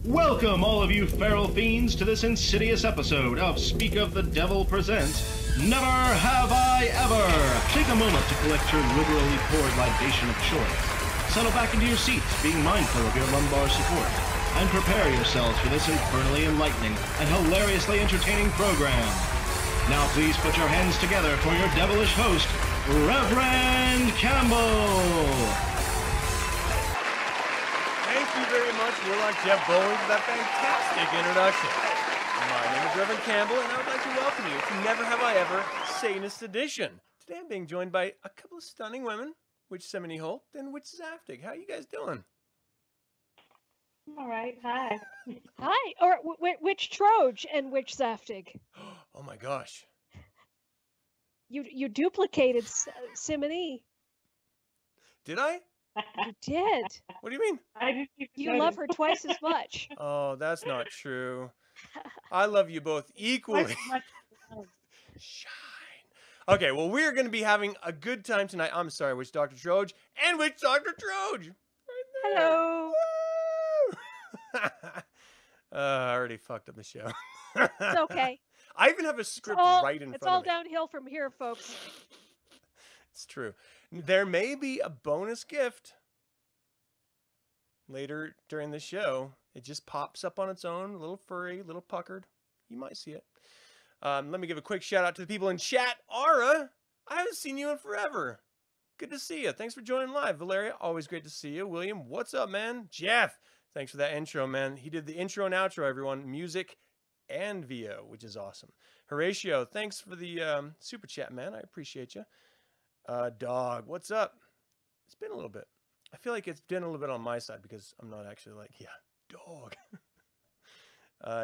Welcome, all of you feral fiends, to this insidious episode of Speak of the Devil presents Never Have I Ever! Take a moment to collect your liberally poured libation of choice. Settle back into your seats, being mindful of your lumbar support, and prepare yourselves for this infernally enlightening and hilariously entertaining program. Now please put your hands together for your devilish host, Reverend Campbell! Thank you very much, Warlock Jeff Bowling, for that fantastic introduction. My name is Reverend Campbell, and I would like to welcome you to Never Have I Ever, Satanist Edition. Today I'm being joined by a couple of stunning women, Witch Cimminnee Holt and Witch Zaftig. How are you guys doing? All right, hi. Hi, or Witch Troj and Witch Zaftig. Oh my gosh. You duplicated Cimminnee. Did I? You did. What do you mean? You love her twice as much. Oh, that's not true. I love you both equally. Shine. Okay, well, we're going to be having a good time tonight. I'm sorry, Witch Doctor Troj and Witch Doctor Troj. Right there. Hello. I already fucked up the show. It's okay. I even have a script right in front of me. It's all downhill from here, folks. It's true. There may be a bonus gift later during the show. It just pops up on its own, a little furry, a little puckered. You might see it. Let me give a quick shout out to the people in chat. Ara, I haven't seen you in forever. Good to see you. Thanks for joining live. Valeria, always great to see you. William, what's up, man? Jeff, thanks for that intro, man. He did the intro and outro, everyone. Music and VO, which is awesome. Horatio, thanks for the super chat, man. I appreciate you. Dog, what's up? It's been a little bit. I feel like it's been a little bit on my side because I'm not actually like, yeah, dog.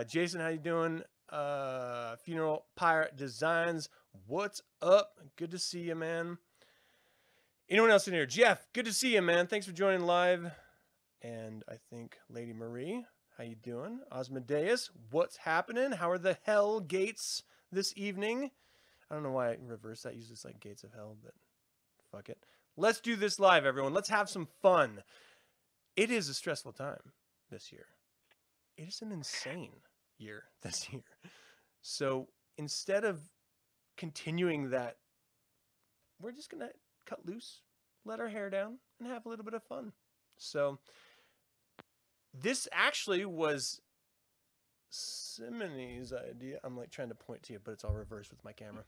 Jason, how you doing? Funeral Pirate Designs, what's up? Good to see you, man. Anyone else in here? Jeff, good to see you, man. Thanks for joining live. And I think Lady Marie, how you doing? Osmodeus, what's happening? How are the hell gates this evening? I don't know why I reversed that. Usually it's like gates of hell, but fuck it. Let's do this live, everyone. Let's have some fun. It is a stressful time this year. It is an insane year this year. So instead of continuing that, we're just going to cut loose, let our hair down, and have a little bit of fun. So this actually was Cimminnee's idea. I'm like trying to point to you, but it's all reversed with my camera.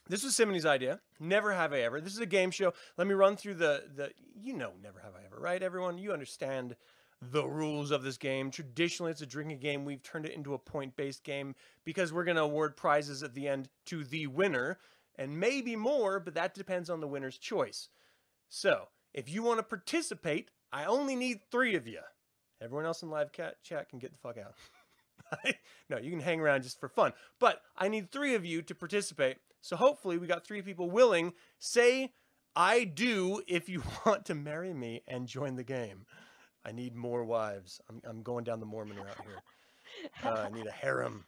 This was Cimminnee's idea. Never have I ever. This is a game show. Let me run through the you know, never have I ever, right, everyone? You understand the rules of this game. Traditionally, it's a drinking game. We've turned it into a point-based game because we're going to award prizes at the end to the winner, and maybe more, but that depends on the winner's choice. So, if you want to participate, I only need 3 of you. Everyone else in live chat can get the fuck out. No, you can hang around just for fun. But I need 3 of you to participate. So hopefully we got 3 people willing. Say, I do if you want to marry me and join the game. I need more wives. I'm going down the Mormon route here. I need a harem.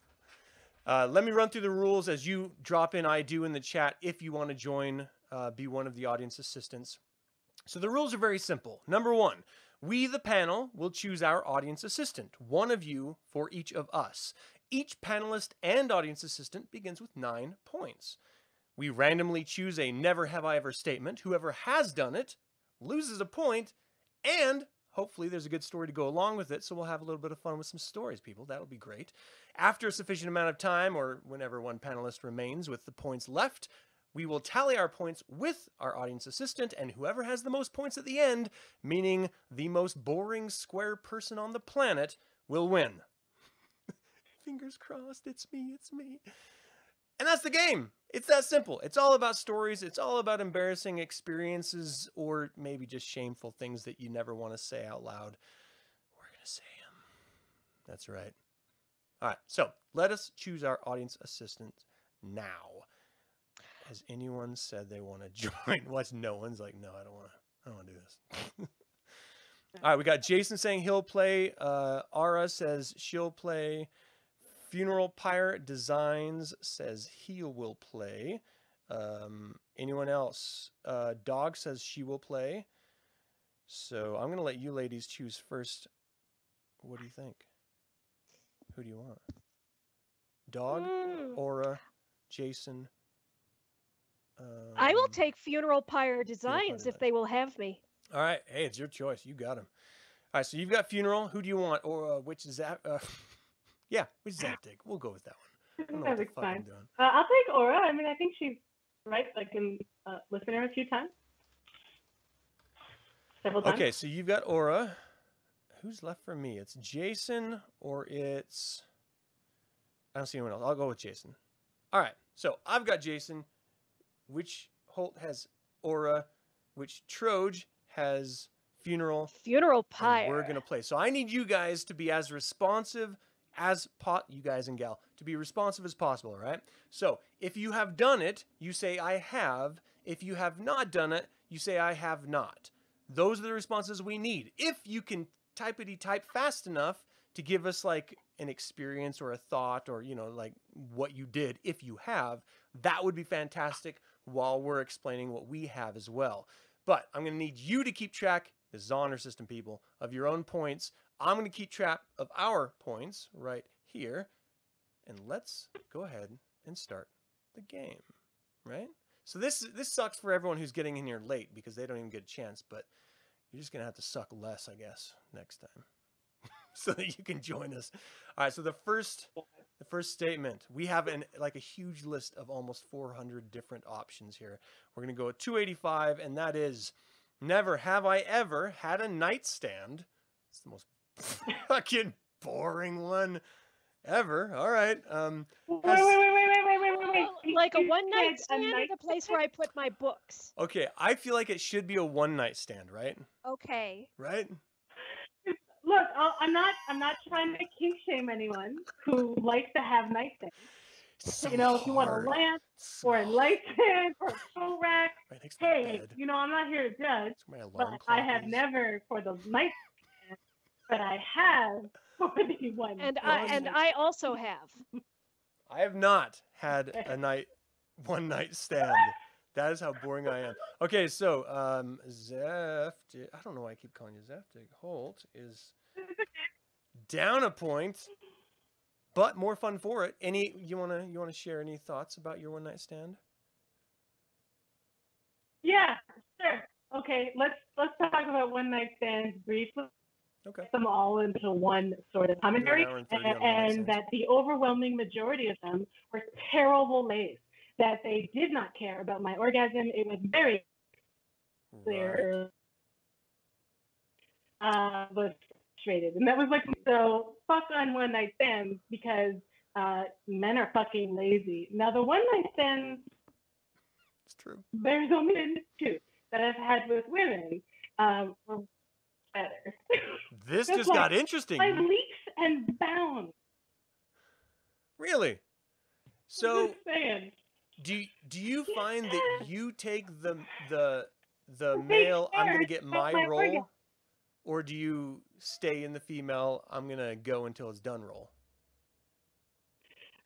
Let me run through the rules as you drop in I do in the chat if you want to join, be one of the audience assistants. So the rules are very simple. Number 1, we, the panel, will choose our audience assistant, 1 of you for each of us. Each panelist and audience assistant begins with 9 points. We randomly choose a never have I ever statement. Whoever has done it loses a point, and hopefully there's a good story to go along with it, so we'll have a little bit of fun with some stories, people. That'll be great. After a sufficient amount of time, or whenever one panelist remains with the points left, we will tally our points with our audience assistant, and whoever has the most points at the end, meaning the most boring square person on the planet, will win. Fingers crossed, it's me, it's me. And that's the game. It's that simple. It's all about stories. It's all about embarrassing experiences or maybe just shameful things that you never want to say out loud. We're going to say them. That's right. All right, so let us choose our audience assistant now. Has anyone said they want to join? What's no one's like, no, I don't want to do this. All right, we got Jason saying he'll play. Ara says she'll play. Funeral Pirate Designs says he will play. Anyone else? Dog says she will play. So I'm going to let you ladies choose first. What do you think? Who do you want? Dog, Mm, Aura, Jason. I will take Funeral Pyre Pyre Designs if Designs. they will have me. All right. Hey, it's your choice. You got him. All right. So you've got Funeral. Who do you want? Or which is that? Yeah, which Zapdig? We'll go with that one. I don't know what the fuck I'm doing. I'll take Aura. I mean, I think she's right. I can listen to her a few times. Several times. Okay, so you've got Aura. Who's left for me? It's Jason or it's... I don't see anyone else. I'll go with Jason. All right, so I've got Jason. Which Holt has Aura. Which Troj has Funeral. Funeral And Pyre. we're going to play. So I need you guys to be as responsive as you guys and gal, to be responsive as possible, all right? So if you have done it, you say I have. If you have not done it, you say I have not. Those are the responses we need. If you can type fast enough to give us like an experience or a thought or, you know, like what you did, if you have, that would be fantastic while we're explaining what we have as well. But I'm going to need you to keep track, this is honor system people, of your own points. I'm going to keep track of our points right here. And let's go ahead and start the game, right? So this sucks for everyone who's getting in here late because they don't even get a chance, but you're just going to have to suck less, I guess, next time so that you can join us. All right, so the first statement, we have a huge list of almost 400 different options here. We're going to go with 285, and that is, never have I ever had a nightstand. It's the most fucking boring one ever. All right. Wait. Like a You one-night said a stand, the place where I put my books. Okay, I feel like it should be a one-night stand, right? Okay. Right? Look, I'm not trying to kink shame anyone who likes to have nightstands. So You know, if you want a hard. lamp So or a light stand or a show rack, right next to my hey, bed. you know, I'm not here to judge, That's where my but alarm I clock have is. never for the nightstand, but I have for the one. And one night. I also have. I have not had a one-night stand. That is how boring I am. Okay, so Zeftig, I don't know why I keep calling you Zeftig. Holt is down a point, but more fun for it. You wanna share any thoughts about your one-night stand? Yeah, sure. Okay, let's talk about one night stands briefly. Okay. Them all into one sort of commentary, An hour and 30 on one-night and stands. that the overwhelming majority of them were terrible lays. That they did not care about my orgasm. It was very clear. Was frustrated, and that was like, so fuck on one night stands because men are fucking lazy. Now the one night stands, It's true. there's only been two that I've had with women. Were better. This Just just like, got interesting. by leaps and bounds. Really? So Just saying. do you find that you take the male, I'm gonna get my role, or do you stay in the female, I'm gonna go until it's done role?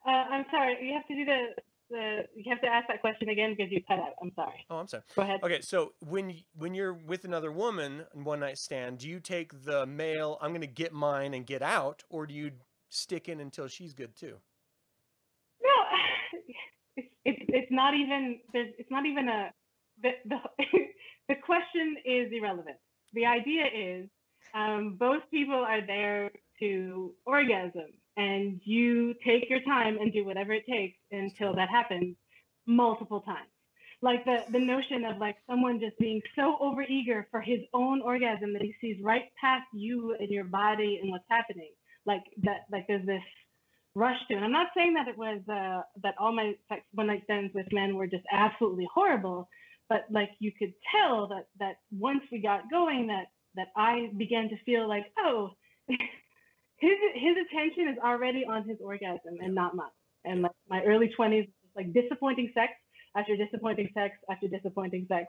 I'm sorry. You have to do you have to ask that question again because you cut out. I'm sorry. Oh, I'm sorry. Go ahead. Okay, so when you're with another woman in one night stand, do you take the male, I'm gonna get mine and get out, or do you stick in until she's good too? No, it's not even. It's not even a. The question is irrelevant. The idea is both people are there to orgasm, and you take your time and do whatever it takes until that happens multiple times. Like the notion of like someone just being so overeager for his own orgasm that he sees right past you and your body and what's happening. Like that, like there's this rush to. And I'm not saying that it was that all my one night stands with men were just absolutely horrible, but like you could tell that once we got going, that I began to feel like, oh, his attention is already on his orgasm and not mine. And like my early 20s was like disappointing sex after disappointing sex after disappointing sex,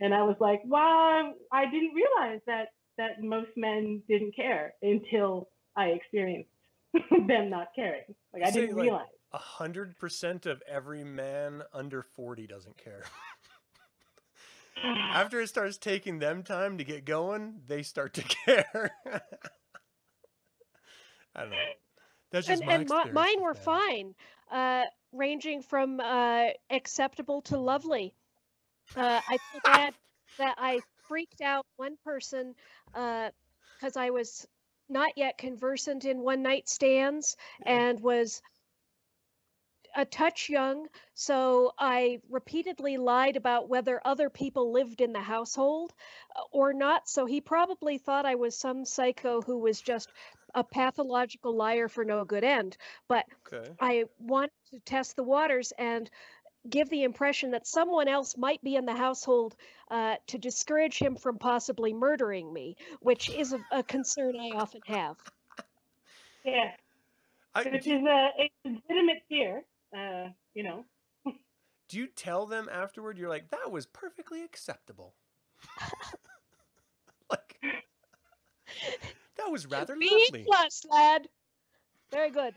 and I was like, wow, I didn't realize that most men didn't care until I experienced them not caring. Like I didn't realize. 100% of every man under 40 doesn't care. After it starts taking them time to get going, they start to care. I don't know. That's just my experience mine with were men. fine, ranging from acceptable to lovely. I feel bad that I freaked out one person because I was not yet conversant in one night stands and was a touch young, so I repeatedly lied about whether other people lived in the household or not. So he probably thought I was some psycho who was just a pathological liar for no good end. But Okay. I wanted to test the waters and give the impression that someone else might be in the household to discourage him from possibly murdering me, which is a concern I often have. Yeah, which is a legitimate fear. You know. Do you tell them afterward? You're like, that was perfectly acceptable. Like, that was rather lovely. B+, lad. Very good.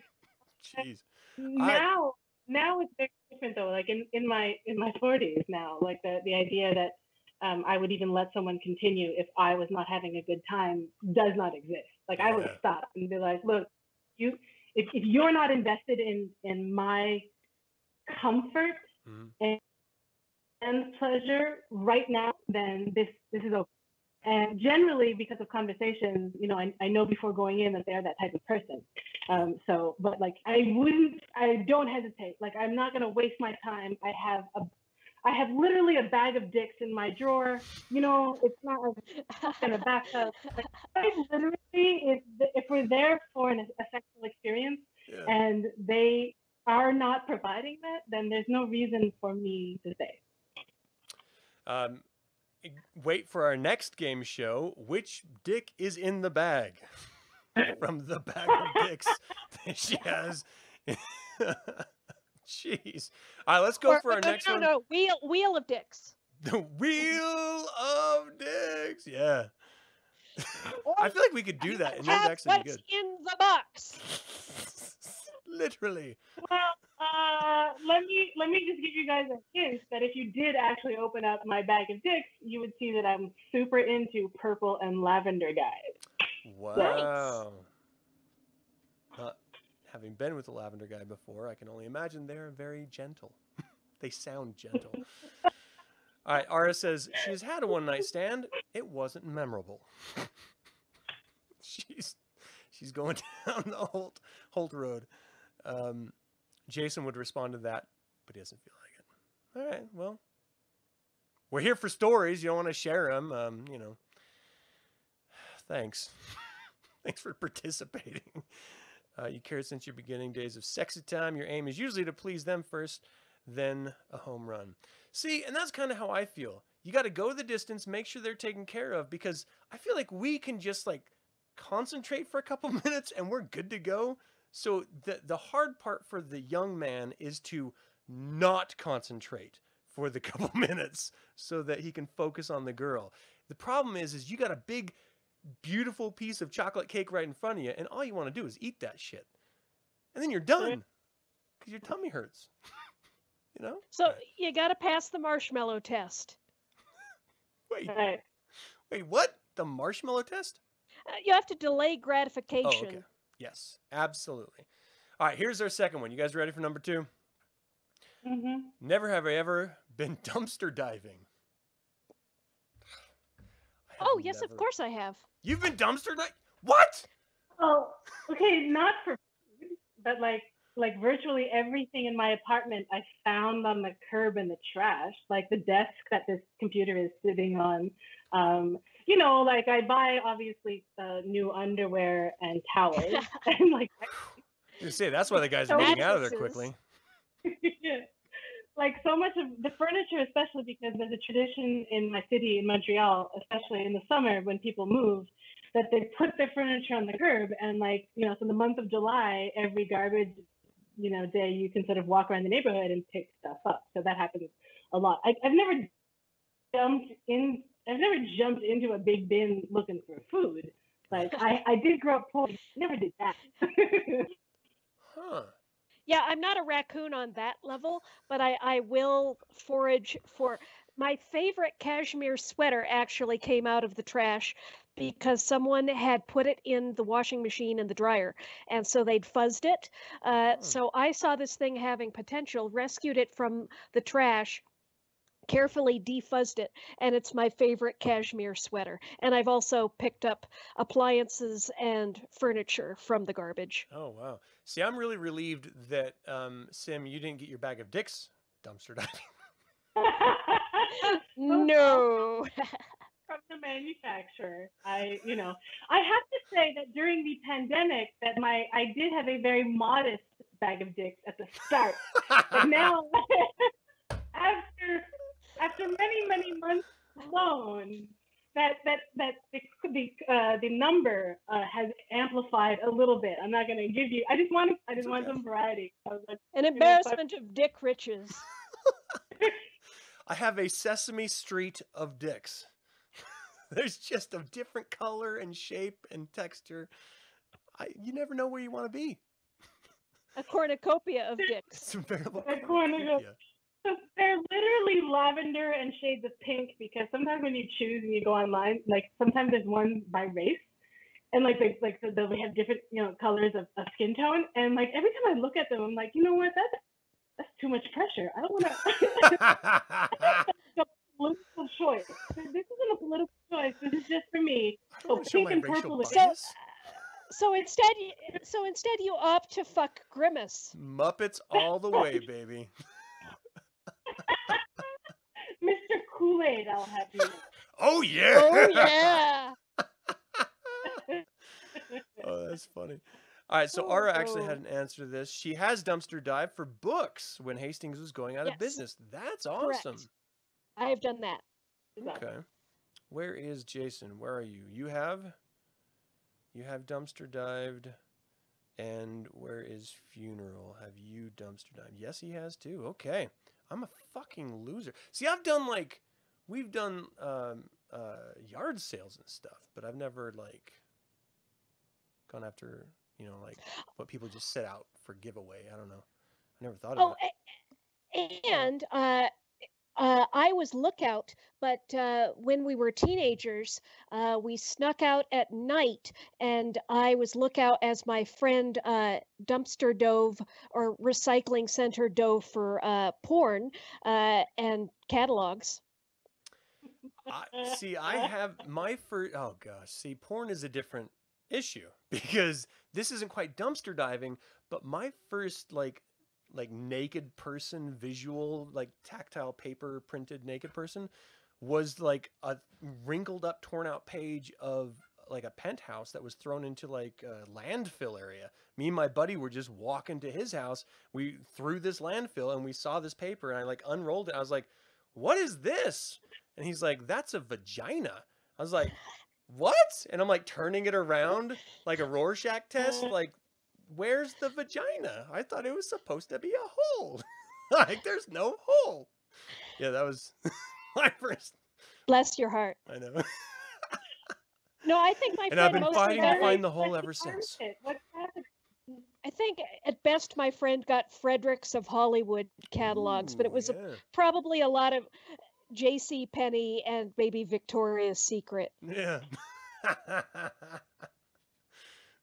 Jeez. Now it's very different though. Like in my 40s now, like the idea that I would even let someone continue if I was not having a good time does not exist. Like I would stop and be like, look, if you're not invested in my comfort and pleasure right now, then this is okay. And generally, because of conversations, you know, I know before going in that they're that type of person. So, but like, I don't hesitate. Like, I'm not gonna waste my time. I have literally a bag of dicks in my drawer. You know, it's not gonna back up. Like, I literally, if we're there for a sexual experience and they are not providing that, then there's no reason for me to stay. Wait for our next game show. Which dick is in the bag? From the bag of dicks that she has. Jeez. All right, let's go for our next one. No, wheel of dicks. The wheel of dicks. Yeah. I feel like we could do that, and those actually be good. In the box. Literally. Well, let me just give you guys a hint that if you did actually open up my bag of dicks, you would see that I'm super into purple and lavender guys. Wow. Having been with a lavender guy before, I can only imagine they're very gentle. They sound gentle. All right, Ara says she's had a one-night stand. It wasn't memorable. She's going down the Holt Road. Jason would respond to that, but he doesn't feel like it. All right, well, we're here for stories. You don't want to share them, you know. Thanks. Thanks for participating. You cared since your beginning days of sexy time. Your aim is usually to please them first, then a home run. See, and that's kind of how I feel. You got to go the distance, make sure they're taken care of, because I feel like we can just like concentrate for a couple minutes and we're good to go. So the hard part for the young man is to not concentrate for the couple minutes so that he can focus on the girl. The problem is you got a big, beautiful piece of chocolate cake right in front of you, and all you want to do is eat that shit. And then you're done because your tummy hurts. You know? So you got to pass the marshmallow test. Wait, what? The marshmallow test? You have to delay gratification. Oh, okay. Yes, absolutely. All right, here's our second one. You guys ready for number 2? Mm-hmm. Never have I ever been dumpster diving. Oh, yes, of course I have. You've been dumpster diving? What? Oh, okay, not for food, but like virtually everything in my apartment I found on the curb in the trash, like the desk that this computer is sitting on. You know, like I buy obviously new underwear and towels, and like. You say that's why the guys are getting out of there quickly. Yeah. Like so much of the furniture, especially because there's a tradition in my city, in Montreal, especially in the summer when people move, that they put their furniture on the curb. And like, you know, so the month of July, every garbage, you know, day, you can sort of walk around the neighborhood and pick stuff up. So that happens a lot. I've never jumped into a big bin looking for food. Like I did grow up poor, never did that. Huh. Yeah, I'm not a raccoon on that level, but I will forage for My favorite cashmere sweater actually came out of the trash because someone had put it in the washing machine and the dryer, and so they'd fuzzed it. So I saw this thing having potential, rescued it from the trash, carefully defuzzed it, and it's my favorite cashmere sweater. And I've also picked up appliances and furniture from the garbage. Oh, wow. See, I'm really relieved that, Sim, you didn't get your bag of dicks dumpster diving. No. From the manufacturer. I have to say that during the pandemic that I did have a very modest bag of dicks at the start. But now after many months alone, that the number has amplified a little bit. I'm not gonna give you. I just want some variety. I was like, An embarrassment of dick riches. I have a Sesame Street of dicks. There's just a different color and shape and texture. You never know where you want to be. A cornucopia of dicks. It's a veritable A cornucopia. They're literally lavender and shades of pink, because sometimes when you choose and you go online, like sometimes there's one by race, and they have different colors of skin tone, and like every time I look at them, I'm like, you know what, that's too much pressure. I don't want to. A political choice. This isn't a political choice. This is just for me. So pink and purple is So instead you opt to fuck Grimace. Muppets all the way, baby. Mr. Kool-Aid, I'll have you know. Oh yeah. Oh yeah. Oh, that's funny. All right, so Ara actually had an answer to this. She has dumpster dived for books when Hastings was going out of business. That's awesome. Correct. I have done that. Okay. Where is Jason? Where are you? You have dumpster dived. And where is Funeral? Have you dumpster dived? Yes, he has too. Okay. I'm a fucking loser. See, we've done yard sales and stuff, but I've never gone after, what people just set out for giveaway. I don't know. I never thought of it. And I was lookout, but when we were teenagers, we snuck out at night, and I was lookout as my friend dumpster dove or recycling center dove for porn and catalogs. I have my first. Oh gosh, see, porn is a different issue because this isn't quite dumpster diving, but my first like naked person visual, tactile paper printed naked person was like a wrinkled up, torn out page of a penthouse that was thrown into a landfill area. Me and my buddy were just walking to his house. We threw this landfill and we saw this paper, and I unrolled it. I was like, what is this? And he's like, that's a vagina. I was like, what? And I'm turning it around like a Rorschach test. Where's the vagina? I thought it was supposed to be a hole. There's no hole. Yeah, that was my first. Bless your heart. I know. No, I think my friend. And I've been fighting to find the hole ever since. What happened? I think at best my friend got Fredericks of Hollywood catalogs, but it was probably a lot of J.C. Penney and maybe Victoria's Secret. Yeah.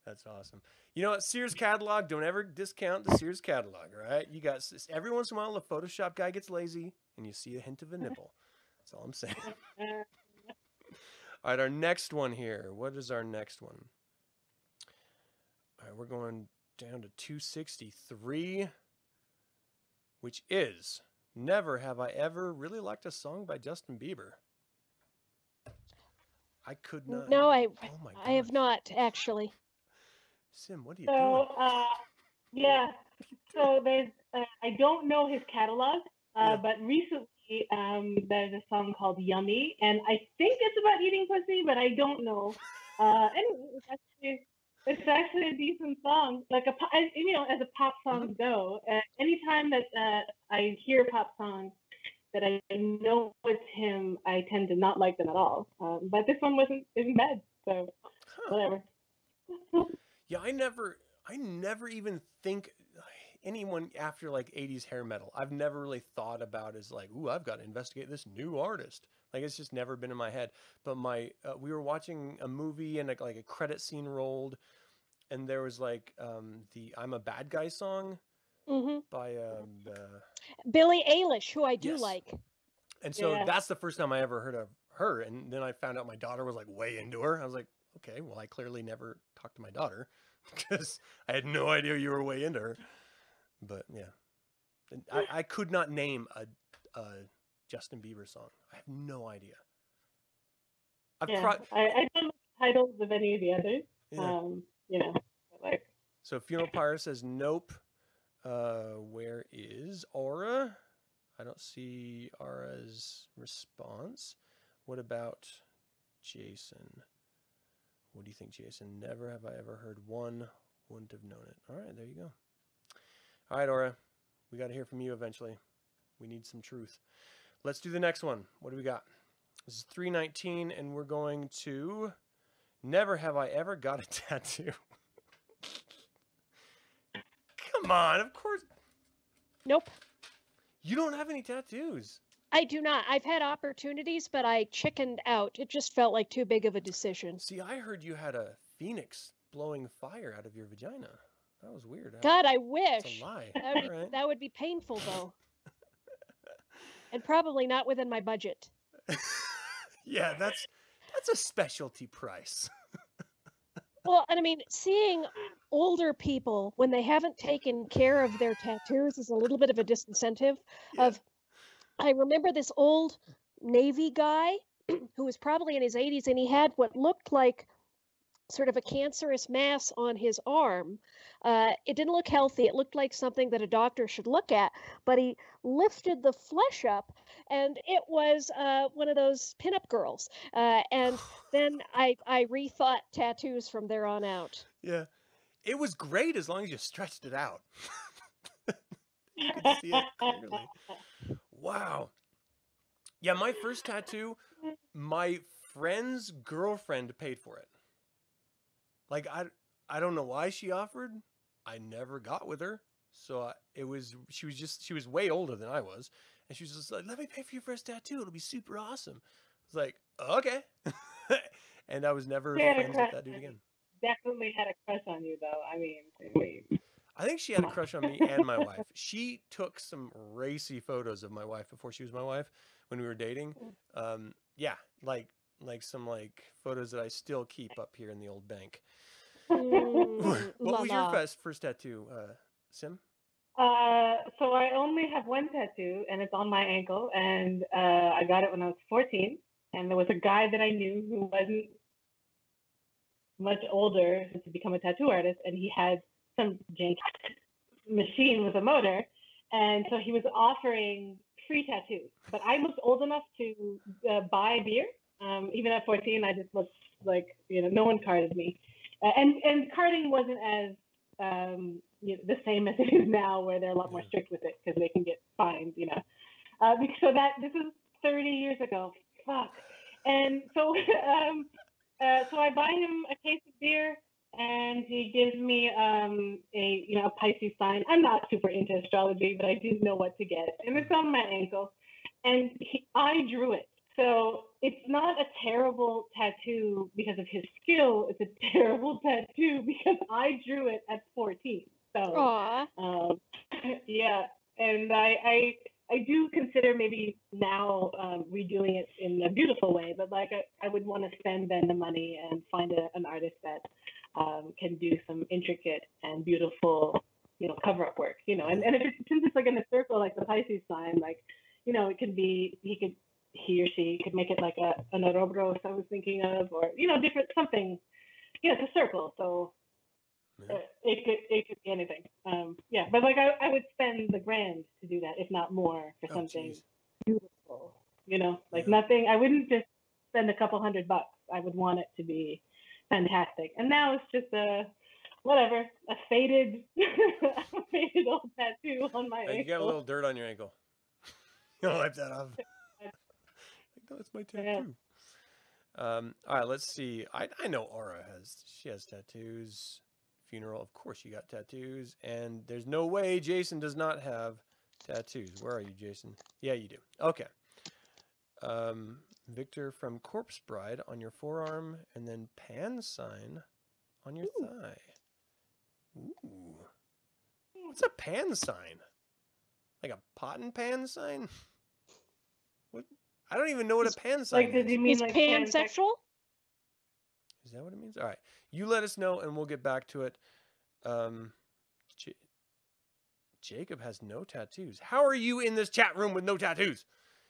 That's awesome. You know what? Sears catalog, don't ever discount the Sears catalog, all right? You got, every once in a while, the Photoshop guy gets lazy and you see a hint of a nipple. That's all I'm saying. All right, our next one here. What is our next one? All right, we're going down to 263, which is Never Have I Ever Really Liked a Song by Justin Bieber. I could not. No, I have not, actually. Sim, what are you doing? Yeah. So there's, I don't know his catalog, but recently there's a song called Yummy, and I think it's about eating pussy, but I don't know. Anyway, it's actually a decent song, as a pop songs go. Anytime that I hear pop songs that I know it's him, I tend to not like them at all. But this one isn't bad, so whatever. Yeah, I never even think anyone after like 80s hair metal, I've never really thought about as like, ooh, I've got to investigate this new artist. Like it's just never been in my head. But we were watching a movie and like a credit scene rolled, and there was like the "I'm a Bad Guy" song by Billie Eilish, who I do yes. like. And so that's the first time I ever heard of her. And then I found out my daughter was like way into her. I was like, okay, well, I clearly never talked to my daughter because I had no idea you were way into her. But yeah, and I could not name a Justin Bieber song. I have no idea. I don't know the titles of any of the others. Yeah. Like. So Funeral Pyre says nope. Where is Aura? I don't see Aura's response. What about Jason? What do you think, Jason? Never have I ever heard one. Wouldn't have known it. All right, there you go. All right, Aura. We got to hear from you eventually. We need some truth. Let's do the next one. What do we got? This is 319, and we're going to Never Have I Ever Got a Tattoo. Come on, of course. Nope. You don't have any tattoos. I do not. I've had opportunities, but I chickened out. It just felt like too big of a decision. See, I heard you had a phoenix blowing fire out of your vagina. That was weird. God, I wish. It's a lie. That would be painful, though. And probably not within my budget. Yeah, that's a specialty price. Well, and I mean, seeing older people when they haven't taken care of their tattoos is a little bit of a disincentive. Yeah. I remember this old Navy guy who was probably in his 80s, and he had what looked like sort of a cancerous mass on his arm. It didn't look healthy. It looked like something that a doctor should look at, but he lifted the flesh up, and it was one of those pinup girls. And then I rethought tattoos from there on out. Yeah. It was great as long as you stretched it out. You could see it clearly. Wow. Yeah, my first tattoo, my friend's girlfriend paid for it. Like, I don't know why she offered. I never got with her. So she was way older than I was. And she was just like, let me pay for your first tattoo. It'll be super awesome. I was like, okay. And I was never friends with that dude again. Definitely had a crush on you, though. I mean, I think she had a crush on me and my wife. She took some racy photos of my wife before she was my wife when we were dating. Yeah, like some photos that I still keep up here in the old bank. What was your first tattoo, Sim? So I only have one tattoo, and it's on my ankle, and I got it when I was 14. And there was a guy that I knew who wasn't much older to become a tattoo artist, and he had some jank machine with a motor, and so he was offering free tattoos. But I looked old enough to buy beer. Even at 14, I just looked like, no one carded me. And carding wasn't as the same as it is now, where they're a lot more strict with it because they can get fined, So this is 30 years ago. Fuck. And so so I buy him a case of beer, and he gives me a Pisces sign. I'm not super into astrology, but I do know what to get, and it's on my ankle. And I drew it. So it's not a terrible tattoo because of his skill. It's a terrible tattoo because I drew it at 14. So, yeah. And I do consider maybe now redoing it in a beautiful way, but I would want to spend then the money and find an artist that can do some intricate and beautiful, cover-up work, and since it's like in a circle, like the Pisces sign, it can be, he or she could make it like an Ouroboros I was thinking of, or, different something, it's a circle. So it could be anything. Yeah, but I would spend the grand to do that, if not more, for something beautiful, nothing. I wouldn't just spend a couple $100. I would want it to be fantastic. And now it's just a faded old tattoo on my ankle. You got a little dirt on your ankle. You wipe that off. No, it's my tattoo. Yeah. All right, let's see. I know Aura has tattoos. Funeral, of course you got tattoos. And there's no way Jason does not have tattoos. Where are you, Jason? Yeah, you do. Okay. Victor from Corpse Bride on your forearm, and then Pan sign on your thigh. Ooh. What's a pan sign? Like a pot and pan sign? What? I don't even know what a pan sign Like, does is. he mean Is like pansexual? Is that what it means? All right. You let us know, and we'll get back to it. Jacob has no tattoos. How are you in this chat room with no tattoos?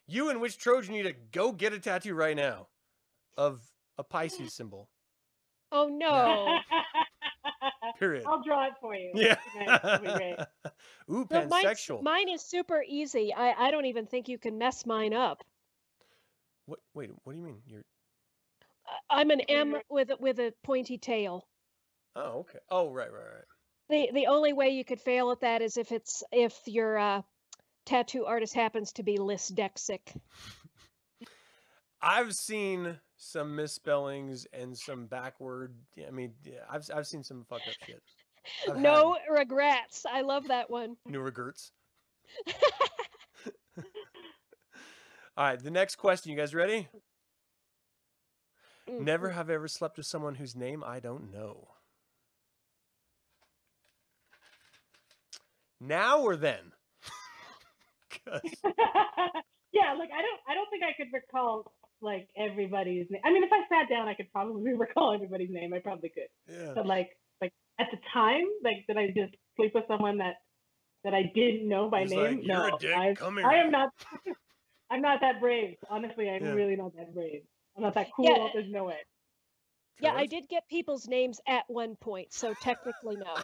You and which Trojan need to go get a tattoo right now of a Pisces symbol. Oh no. Period. I'll draw it for you. Yeah. That'd be great. Ooh, No, pansexual. mine is super easy. I don't even think you can mess mine up. What? Wait. What do you mean? You're. I'm an M with a pointy tail. Oh, okay. Oh, right. The only way you could fail at that is if your tattoo artist happens to be dyslexic. I've seen some misspellings and some backward. I mean, I've seen some fucked up shit. No regrets. I love that one. No regrets. All right, the next question. You guys ready? Never have ever slept with someone whose name I don't know. Now or then? Yeah, like I don't think I could recall like everybody's name. I mean, if I sat down, I could probably recall everybody's name. I probably could. Yeah. But like at the time, like did I just sleep with someone that I didn't know by He's name? like, "You're no, a dick. Come here." I am not. I'm not that brave. Honestly, I'm Yeah. really not that brave. I'm not that cool. Yeah. There's no way. Yeah, I did get people's names at one point, so technically no.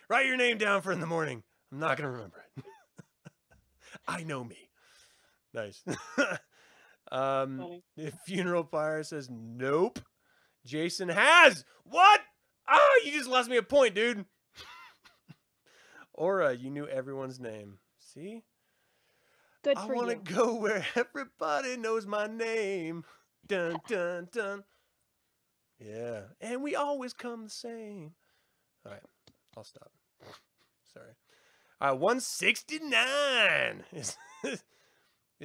Write your name down for in the morning. I'm not going to remember it. I know me. Nice. Funny. The Funeral Fire says, nope. Jason has. What? Oh, you just lost me a point, dude. Aura, you knew everyone's name. See? Good I for want to you. go where everybody knows my name. Dun, dun, dun. Yeah. And we always come the same. All right. I'll stop. Sorry. All right. 169 is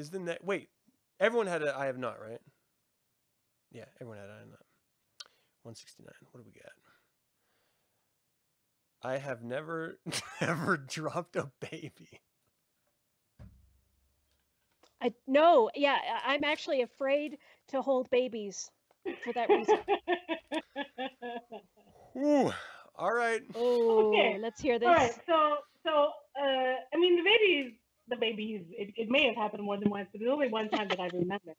the next. Wait. Everyone had a I have not, right? Yeah. Everyone had a I have not. 169. What do we got? I have never, ever dropped a baby. No, yeah, I'm actually afraid to hold babies for that reason. Ooh, all right. Oh, Okay. let's hear this. All right. So I mean, the babies. It may have happened more than once, but there's only one time that I remember.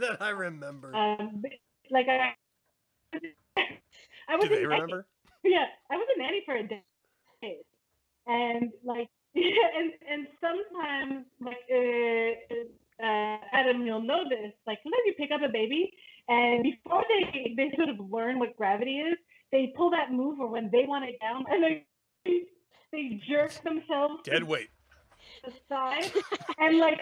That I remember. Like I was. Do they remember? Yeah, I was a nanny for a day, and like, and sometimes like, Adam, you'll know this. Like sometimes you pick up a baby, and before they sort of learn what gravity is, they pull that move, or when they want it down, and they jerk themselves Dead weight. to the side, and like,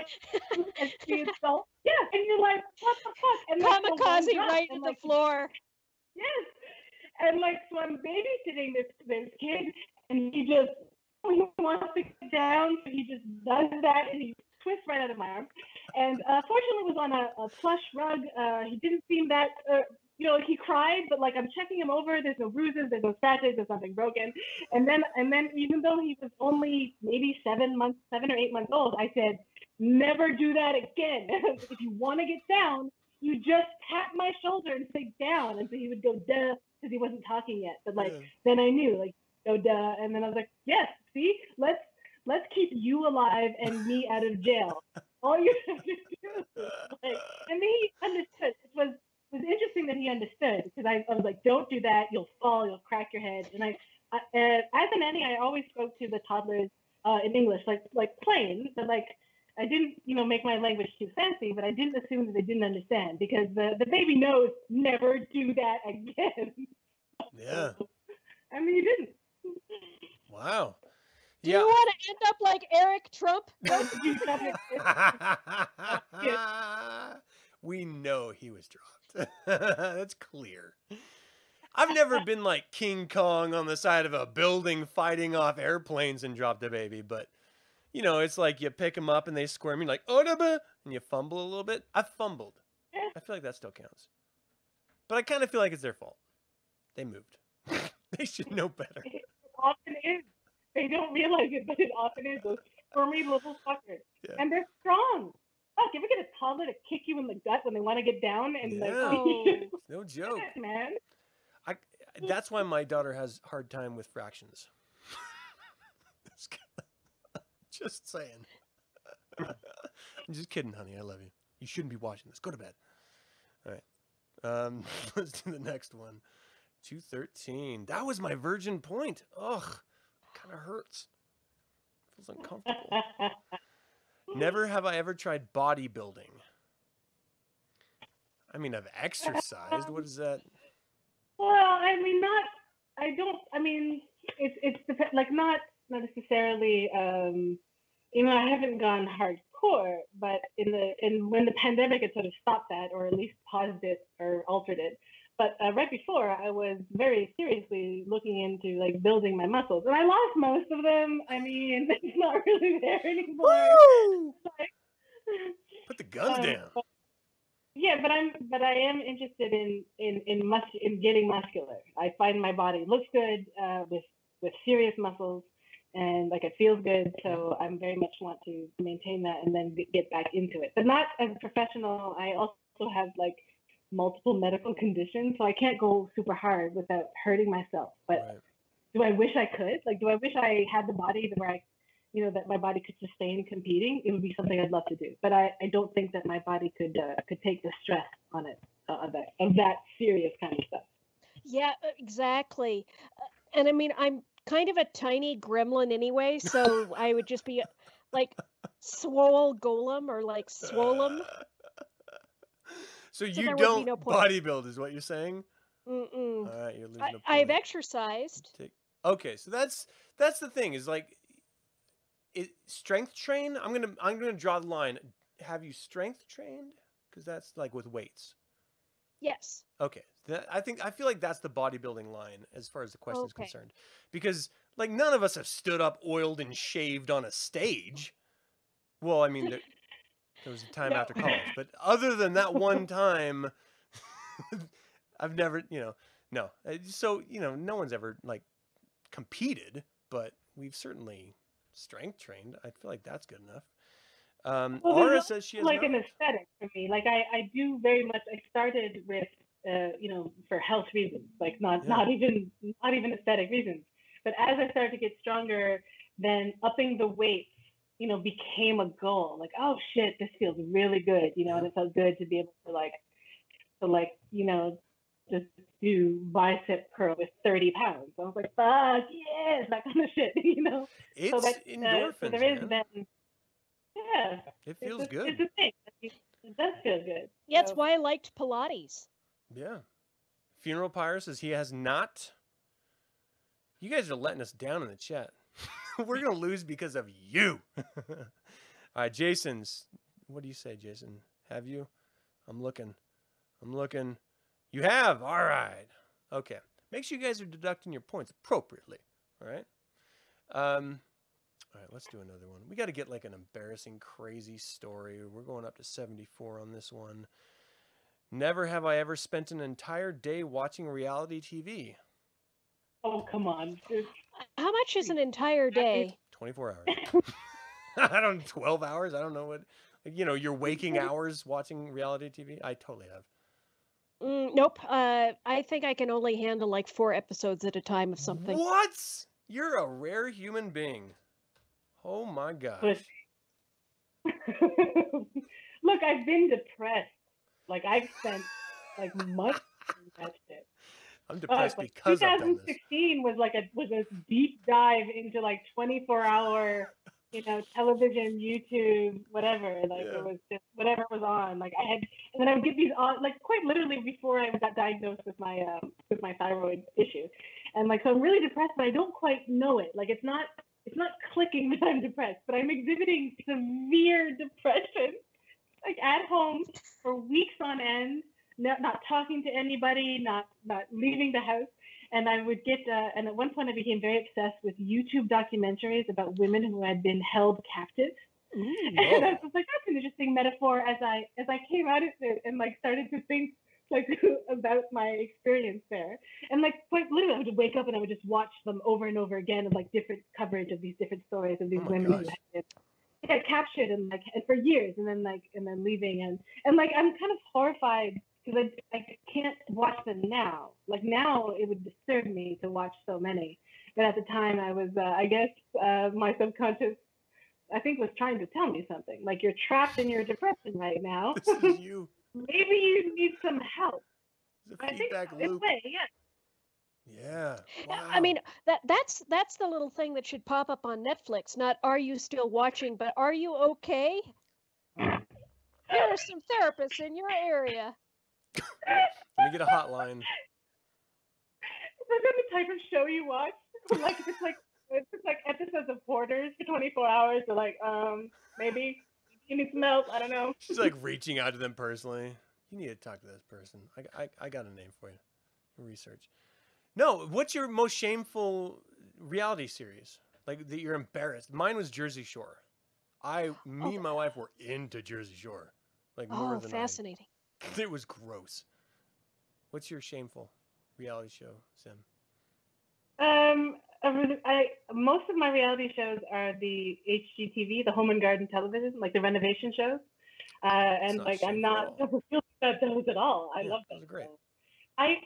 and the adult, yeah, and you're like, what the fuck? And like, the one Kamikaze drops, right and, to the like, floor. Yes. And like, so I'm babysitting this kid, and he wants to get down, so he just does that, and he twists right out of my arm. And fortunately, it was on a plush rug. He didn't seem that, he cried, but like I'm checking him over. There's no bruises, there's no scratches, there's nothing broken. And then even though he was only maybe 7 or 8 months old, I said, never do that again. If you want to get down, you just tap my shoulder and say down. And so he would go, duh, because he wasn't talking yet. But like, then I knew, like, go, duh. And then I was like, yes, see, let's keep you alive and me out of jail. All you have to do is like, and he understood. It was interesting that he understood, because I was like, don't do that. You'll fall, you'll crack your head. And I as a nanny, I always spoke to the toddlers in English, like plain, but like, I didn't, make my language too fancy, but I didn't assume that they didn't understand, because the baby knows never do that again. Yeah. I mean, he didn't. Wow. Do you want to end up like Eric Trump? We know he was dropped. That's clear. I've never been like King Kong on the side of a building fighting off airplanes and dropped a baby, but you know, it's like you pick them up and they squirm, you're like, oh, and you fumble a little bit. I've fumbled. Yeah. I feel like that still counts. But I kind of feel like it's their fault. They moved. They should know better. It often is. They don't realize it, but it often is. Those squirmy little fuckers. Yeah. And they're strong. Fuck, you ever get a toddler to kick you in the gut when they want to get down? And Yeah. like, It's no joke. man. That's why my daughter has a hard time with fractions. Just saying. I'm just kidding, honey. I love you. You shouldn't be watching this. Go to bed. All right. Let's do the next one. 213. That was my virgin point. Ugh. Kind of hurts. Feels uncomfortable. Never have I ever tried bodybuilding. I mean, I've exercised. What is that? Well, I mean, it's like not necessarily. I haven't gone hardcore, but when the pandemic had sort of stopped that, or at least paused it or altered it. But right before, I was very seriously looking into like building my muscles, and I lost most of them. I mean, it's not really there anymore. Woo! Like, Put the guns down. Yeah, but I am interested in getting muscular. I find my body looks good with serious muscles, and like it feels good. So I very much want to maintain that and then get back into it. But not as a professional. I also have like multiple medical conditions, so I can't go super hard without hurting myself. But Right. do I wish I could? Like, do I wish I had the body where I, that my body could sustain competing? It would be something I'd love to do. But I don't think that my body could take the stress on it of that serious kind of stuff. Yeah, exactly. And I mean, I'm kind of a tiny gremlin anyway, so I would just be like swole golem or like swolem. So So you there would be don't no point. bodybuild, is what you're saying? Mm-mm. All right, you're losing a point. I've exercised. Okay, so that's the thing is like, strength train. I'm gonna draw the line. Have you strength trained? Because that's like with weights. Yes. Okay, I feel like that's the bodybuilding line as far as the question is Okay. concerned, because like none of us have stood up, oiled, and shaved on a stage. Well, I mean, there was a time No. after college, but other than that one time, I've never, no. So no one's ever like competed, but we've certainly strength trained. I feel like that's good enough. Well, Aura there's says she has like not. an aesthetic for me. Like I do very much. I started with for health reasons, like not even aesthetic reasons. But as I started to get stronger, then upping the weights, became a goal. Like, oh shit, this feels really good, and it felt good to be able to just do bicep curl with 30 pounds. I was like, fuck yes, that kind of shit, It's so that, endorphins, so there is man. then, yeah. It feels It's good. a thing. It does feel good. Yeah, that's So- why I liked Pilates. Yeah. Funeral Pyre says he has not. You guys are letting us down in the chat. We're going to lose because of you. All right, Jason's. What do you say, Jason? Have you? I'm looking. You have. All right. Okay. Make sure you guys are deducting your points appropriately. All right. All right, let's do another one. We got to get like an embarrassing, crazy story. We're going up to 74 on this one. Never have I ever spent an entire day watching reality TV. Oh, come on. How much is an entire day? 24 hours. I don't 12 hours. I don't know what, your waking hours watching reality TV. I totally have. Nope. I think I can only handle like 4 episodes at a time of something. What? You're a rare human being. Oh my gosh. Look, I've been depressed. Like I've spent like months doing that shit. I'm depressed Like, because I've done this. 2016 was a deep dive into like 24-hour, television, YouTube, whatever. Like Yeah. it was just whatever was on. Like and then I would get these on, like quite literally before I got diagnosed with my thyroid issue, and like so I'm really depressed, but I don't quite know it. Like it's not clicking that I'm depressed, but I'm exhibiting severe depression, like at home for weeks on end. Not talking to anybody, not leaving the house, And I would get, and at one point I became very obsessed with YouTube documentaries about women who had been held captive. And I was like, that's an interesting metaphor as I came out of it and like started to think like about my experience there. And like quite literally I would wake up and I would just watch them over and over again of like different coverage of these different stories of these women who had been captured and for years and then leaving and like I'm kind of horrified because I can't watch them now. Like now it would disturb me to watch so many. But at the time I was I guess my subconscious I think was trying to tell me something. Like you're trapped in your depression right now. This is you. Maybe you need some help. It's a feedback loop. Yeah. Wow. I mean, that's the little thing that should pop up on Netflix. Not "Are you still watching?" but "Are you okay?" There are some therapists in your area. Let me get a hotline. Is that the type of show you watch? Like it's like episodes of Hoarders for 24 hours. They're like, maybe you need some help. I don't know. She's like reaching out to them personally. You need to talk to this person. I got a name for you. Research. No, what's your most shameful reality series? Like that you're embarrassed. Mine was Jersey Shore. Me and my wife were into Jersey Shore. Like more than fascinating. It was gross. What's your shameful reality show, Sim? Most of my reality shows are the HGTV, the Home and Garden Television, like the renovation shows. And like I'm not guilty about those at all. I love those. Great. I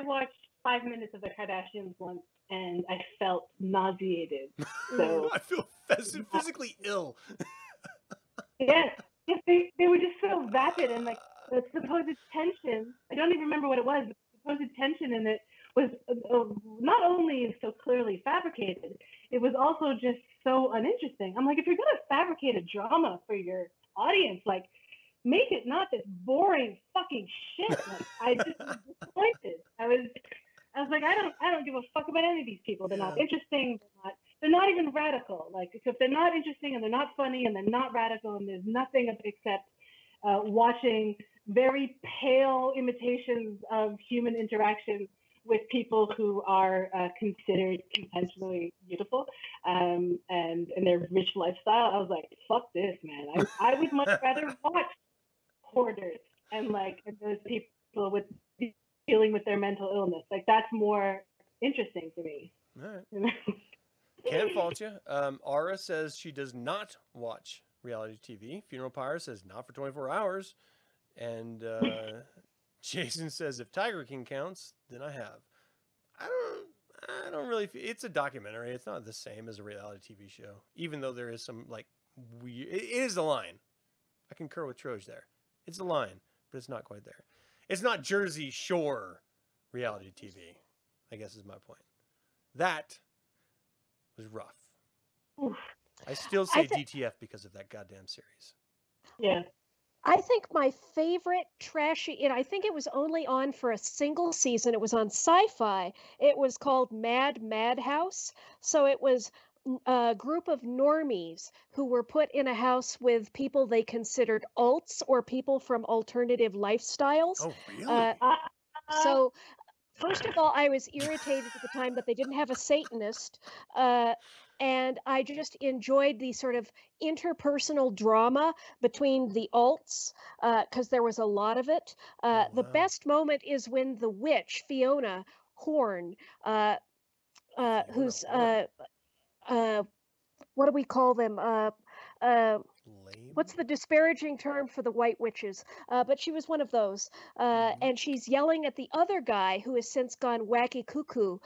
watched 5 minutes of the Kardashians once, and I felt nauseated. So I feel physically ill. Yes, they were just so vapid and like the supposed tension. I don't even remember what it was. But the supposed tension in it was not only so clearly fabricated, it was also just so uninteresting. I'm like, if you're gonna fabricate a drama for your audience, like make it not this boring fucking shit. Like I just was disappointed. I was like, I don't give a fuck about any of these people. They're not interesting. They're not even radical. Like if they're not interesting and they're not funny and they're not radical and there's nothing except watching very pale imitations of human interaction with people who are considered conventionally beautiful and their rich lifestyle, I was like, fuck this, man. I would much rather watch Hoarders and those people with dealing with their mental illness. Like that's more interesting to me. All right. Can't fault you. Ara says she does not watch reality TV. Funeral Pyre says not for 24 hours. And Jason says if Tiger King counts, then I have. I don't really feel, it's a documentary. It's not the same as a reality TV show, even though there is some like weird, it is a line. I concur with Troj there. It's a line, but it's not quite there. It's not Jersey Shore reality TV, I guess is my point. That was rough. Oof. I still say DTF because of that goddamn series. Yeah. I think my favorite trashy, and I think it was only on for a single season. It was on Sci-Fi. It was called Madhouse. So it was a group of normies who were put in a house with people they considered alts or people from alternative lifestyles. Oh, really? So first of all, I was irritated at the time that they didn't have a Satanist. And I just enjoyed the sort of interpersonal drama between the alts, because there was a lot of it. The best moment is when the witch, Fiona Horn, who's, what do we call them? What's the disparaging term for the white witches? But she was one of those. And she's yelling at the other guy who has since gone wacky cuckoo,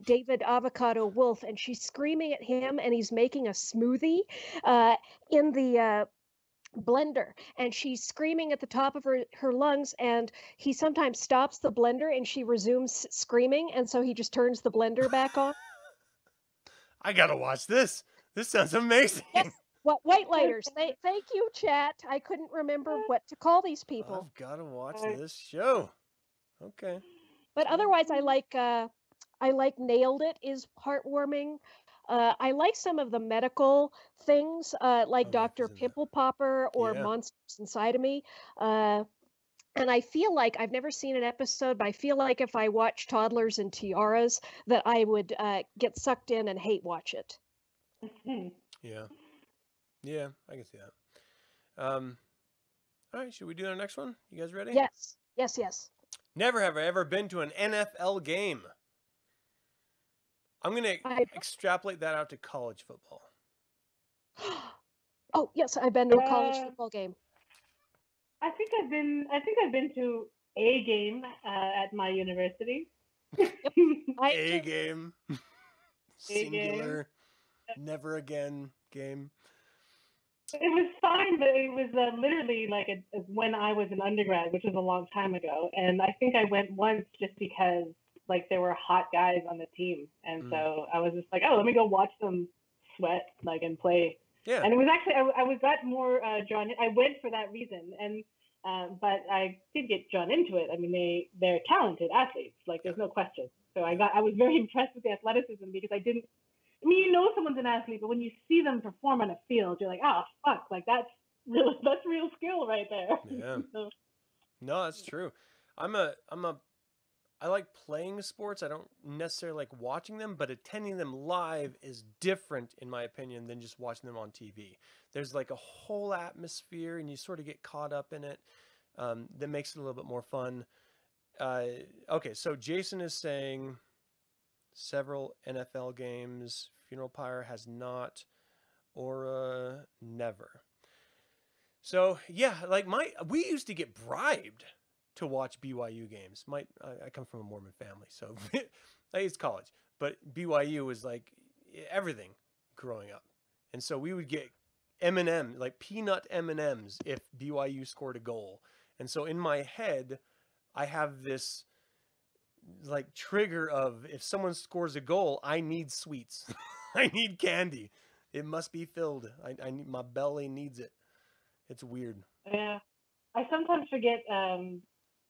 David Avocado Wolf, and she's screaming at him, and he's making a smoothie in the blender, and she's screaming at the top of her lungs, and he sometimes stops the blender and she resumes screaming, and so he just turns the blender back on. I gotta watch this. This sounds amazing. Yes. What white lighters? Thank you, chat. I couldn't remember what to call these people. I've got to watch this show. Okay. But otherwise, I like Nailed It is heartwarming. I like some of the medical things, like Dr. Pimple Popper or Monsters Inside of Me. And I feel like I've never seen an episode, but I feel like if I watch Toddlers and Tiaras, that I would get sucked in and hate watch it. Yeah. Yeah, I can see that. All right, should we do our next one? You guys ready? Yes, yes, yes. Never have I ever been to an NFL game. I'm going to extrapolate that out to college football. Oh, yes, I've been to a college football game. I think I've been to a game at my university. A game. Singular. Never again game. It was fine, but it was literally like when I was an undergrad, which was a long time ago. And I think I went once just because like there were hot guys on the team, and so I was just like, oh, let me go watch them sweat like and play. Yeah. And it was actually I got more drawn in. I went for that reason, and but I did get drawn into it. I mean, they're talented athletes, like there's no question. So I was very impressed with the athleticism because I mean, you know someone's an athlete, but when you see them perform on a field, you're like, oh fuck, like that's real skill right there. Yeah. No, that's true. I like playing sports. I don't necessarily like watching them, but attending them live is different, in my opinion, than just watching them on TV. There's like a whole atmosphere, and you sort of get caught up in it. That makes it a little bit more fun. Okay, so Jason is saying several NFL games. Funeral Pyre has not. Aura, never. So yeah, like we used to get bribed to watch BYU games. I come from a Mormon family, so it's college, but BYU was like everything growing up, and so we would get M&M, like peanut M&Ms, if BYU scored a goal. And so in my head, I have this like trigger of if someone scores a goal, I need sweets, I need candy, it must be filled. I need, my belly needs it. It's weird. Yeah, I sometimes forget.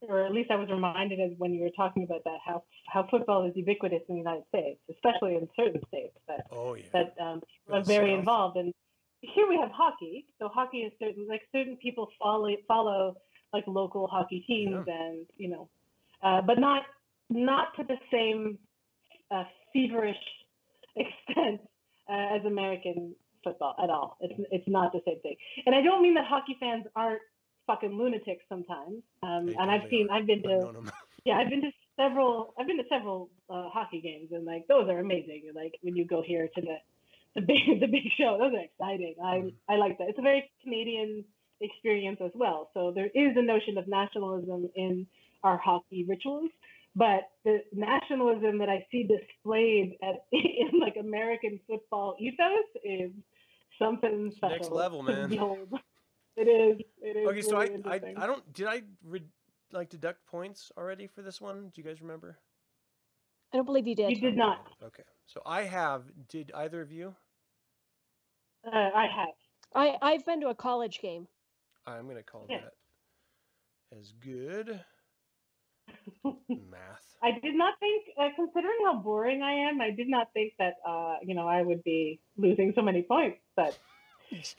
Or at least I was reminded of when you were talking about that, how football is ubiquitous in the United States, especially in certain states that are very involved. And here we have hockey. So hockey is certain people follow like local hockey teams, and you know, but not to the same feverish extent as American football at all. It's not the same thing. And I don't mean that hockey fans aren't fucking lunatics sometimes. And I've been to several hockey games, and like those are amazing. Like when you go here to the big show, those are exciting. I like that. It's a very Canadian experience as well. So there is a notion of nationalism in our hockey rituals, but the nationalism that I see displayed in like American football ethos is something special. Next level, man. It is. Okay, so really I don't. Did I deduct points already for this one? Do you guys remember? I don't believe you did. You did not. Okay, so I have. Did either of you? I have. I've been to a college game. I'm gonna call that as good. Math. I did not think, considering how boring I am, I did not think that I would be losing so many points, but.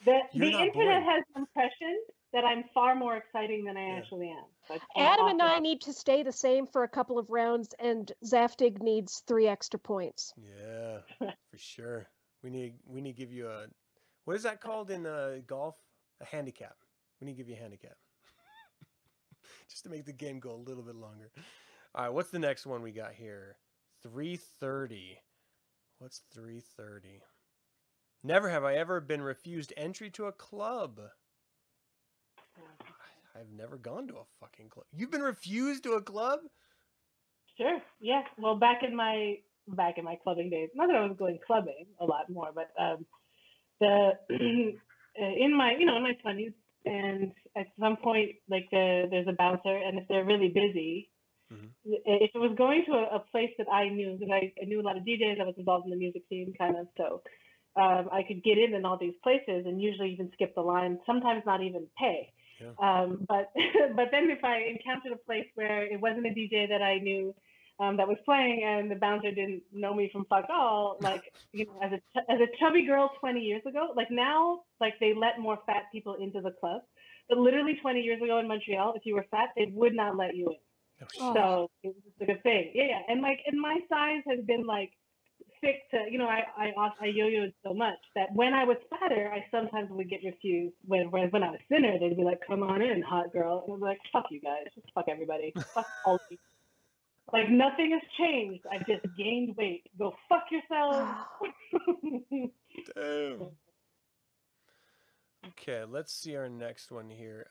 The internet has the impression that I'm far more exciting than I actually am. So Adam and I need to stay the same for a couple of rounds, and Zaftig needs 3 extra points. Yeah, for sure. We need to give you a, what is that called in golf? A handicap. We need to give you a handicap. Just to make the game go a little bit longer. All right, what's the next one we got here? 330. What's 330? Never have I ever been refused entry to a club. I've never gone to a fucking club. You've been refused to a club? Sure. Yeah. Well, back in my clubbing days, not that I was going clubbing a lot more, but in my 20s, and at some point, like there's a bouncer, and if they're really busy, if it was going to a place that I knew, because I knew a lot of DJs, I was involved in the music scene, kind of, so. I could get in all these places and usually even skip the line, sometimes not even pay. Yeah. But then if I encountered a place where it wasn't a DJ that I knew that was playing, and the bouncer didn't know me from fuck all, like, you know, as a chubby girl 20 years ago, like now, like they let more fat people into the club, But literally 20 years ago in Montreal, if you were fat, they would not let you in. Oh, So it was just like a thing. Yeah. And my size has been like thick to, I yo-yoed so much that when I was fatter, I sometimes would get refused. When I was thinner, they'd be like, "Come on in, hot girl." And I was like, "Fuck you guys, just fuck everybody, fuck all of you." Like nothing has changed. I just gained weight. Go fuck yourselves. damn. Okay, let's see our next one here.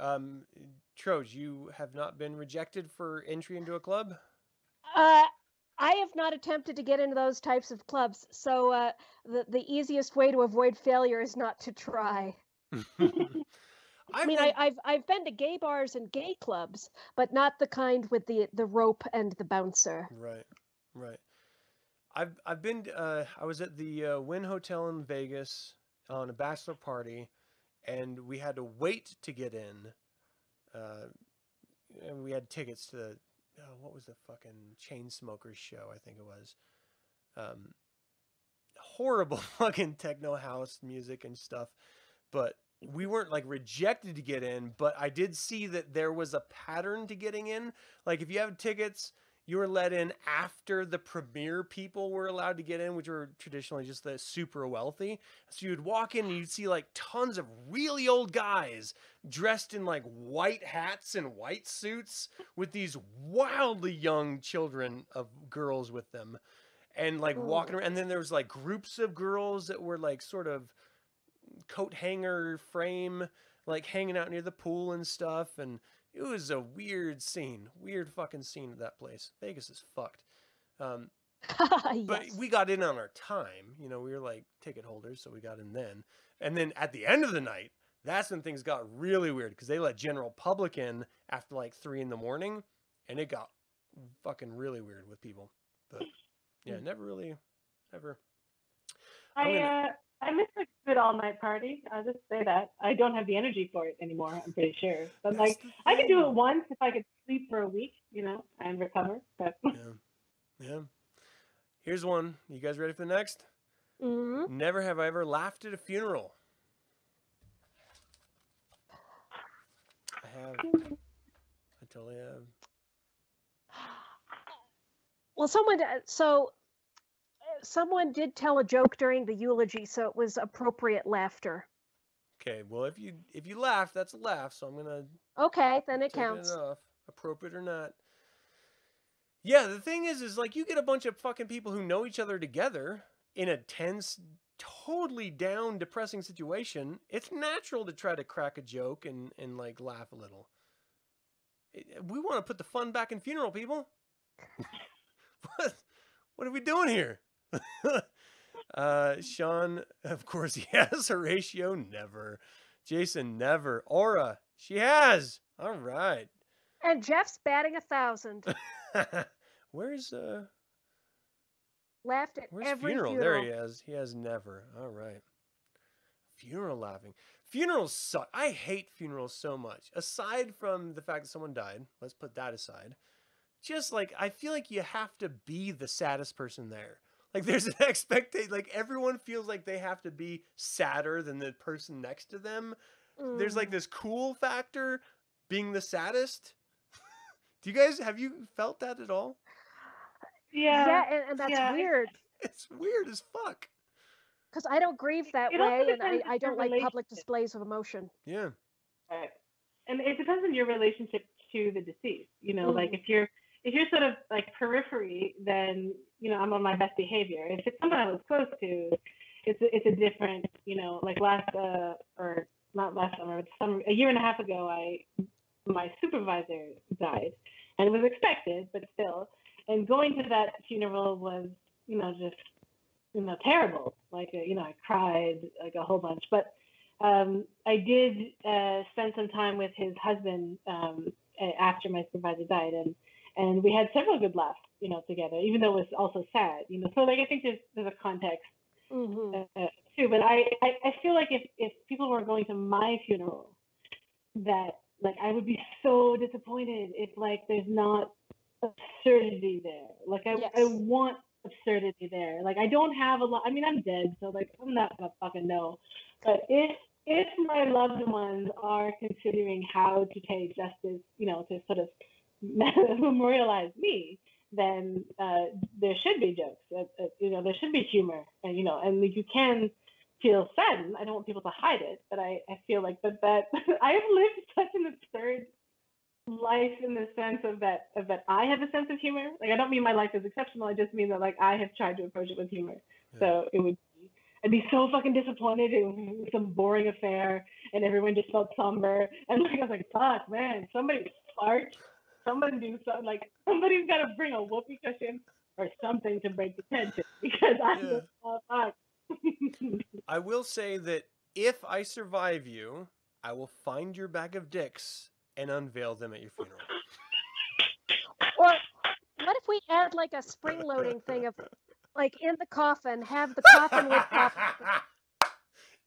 Troj, you have not been rejected for entry into a club? I have not attempted to get into those types of clubs, so the easiest way to avoid failure is not to try. I've been to gay bars and gay clubs, but not the kind with the rope and the bouncer. Right. I've been. I was at the Wynn Hotel in Vegas on a bachelor party, and we had to wait to get in. And we had tickets to the what was the fucking Chainsmokers show? I think it was. Horrible fucking techno house music and stuff, but we weren't like rejected to get in, but I did see that there was a pattern to getting in. Like if you have tickets, you were let in after the premier people were allowed to get in, which were traditionally just the super wealthy. So you'd walk in and you'd see like tons of really old guys dressed in like white hats and white suits with these wildly young children of girls with them. And like walking around, and then there was like groups of girls that were like sort of coat hanger frame, like hanging out near the pool and stuff. And it was a weird fucking scene at that place. Vegas is fucked. Yes. But we got in on our time. We were like ticket holders, so we got in then. And then at the end of the night, that's when things got really weird because they let general public in after like 3 a.m, and it got fucking really weird with people. But yeah, ever. I miss a good all-night party. I'll just say that. I don't have the energy for it anymore, I'm pretty sure. But like, I could do it once if I could sleep for a week, and recover. But Yeah. Here's one. You guys ready for the next? Mm-hmm. Never have I ever laughed at a funeral. I have. I totally have. Well, someone did tell a joke during the eulogy, so it was appropriate laughter. Okay, well, if you laugh, that's a laugh, so I'm gonna. Okay, then it take counts. it off, appropriate or not. Yeah, the thing is like you get a bunch of fucking people who know each other together in a tense, totally down, depressing situation. It's natural to try to crack a joke and like laugh a little. We want to put the fun back in funeral, people. What are we doing here? Sean, of course he has. Horatio, never. Jason, never. Aura, she has. All right. And Jeff's batting 1,000. Where's Laughed at every funeral? funeral. There he is. He has never. All right. Funeral laughing. Funerals suck. I hate funerals so much. Aside from the fact that someone died, let's put that aside. Just like, I feel like you have to be the saddest person there. Like there's an expectation, like everyone feels like they have to be sadder than the person next to them. There's like this cool factor being the saddest. Have you felt that at all? Yeah, and that's weird. It's weird as fuck. Because I don't grieve that way, and I don't like public displays of emotion. Yeah. Right. And it depends on your relationship to the deceased. Like if you're sort of like periphery, then I'm on my best behavior. If it's someone I was close to, it's a different, like or not last summer, a year and a half ago, my supervisor died, and it was expected, but still. And going to that funeral was, just, terrible. Like, I cried like a whole bunch. But I did spend some time with his husband after my supervisor died, and we had several good laughs, together, even though it was also sad, So like I think there's a context too. But I feel like if people were going to my funeral, that like I would be so disappointed if like there's not absurdity there. Like I want absurdity there. Like I don't have a lot. I mean, I'm dead, so like I'm not gonna fucking know. But if if my loved ones are considering how to pay justice, to sort of memorialize me, then there should be jokes. There should be humor, and you can feel saddened. I don't want people to hide it, but I feel like that I have lived such an absurd life in the sense of that I have a sense of humor. Like, I don't mean my life is exceptional. I just mean that, like, I have tried to approach it with humor. Yeah. So I'd be so fucking disappointed it was some boring affair and everyone just felt somber, and like I was like, fuck, man, somebody fart, somebody do something, like somebody's got to bring a whoopee cushion or something to break the tension, because fuck. I will say that if I survive you, I will find your bag of dicks and unveil them at your funeral. Or what if we add like a spring-loading thing of, like, in the coffin, have the coffin with pop.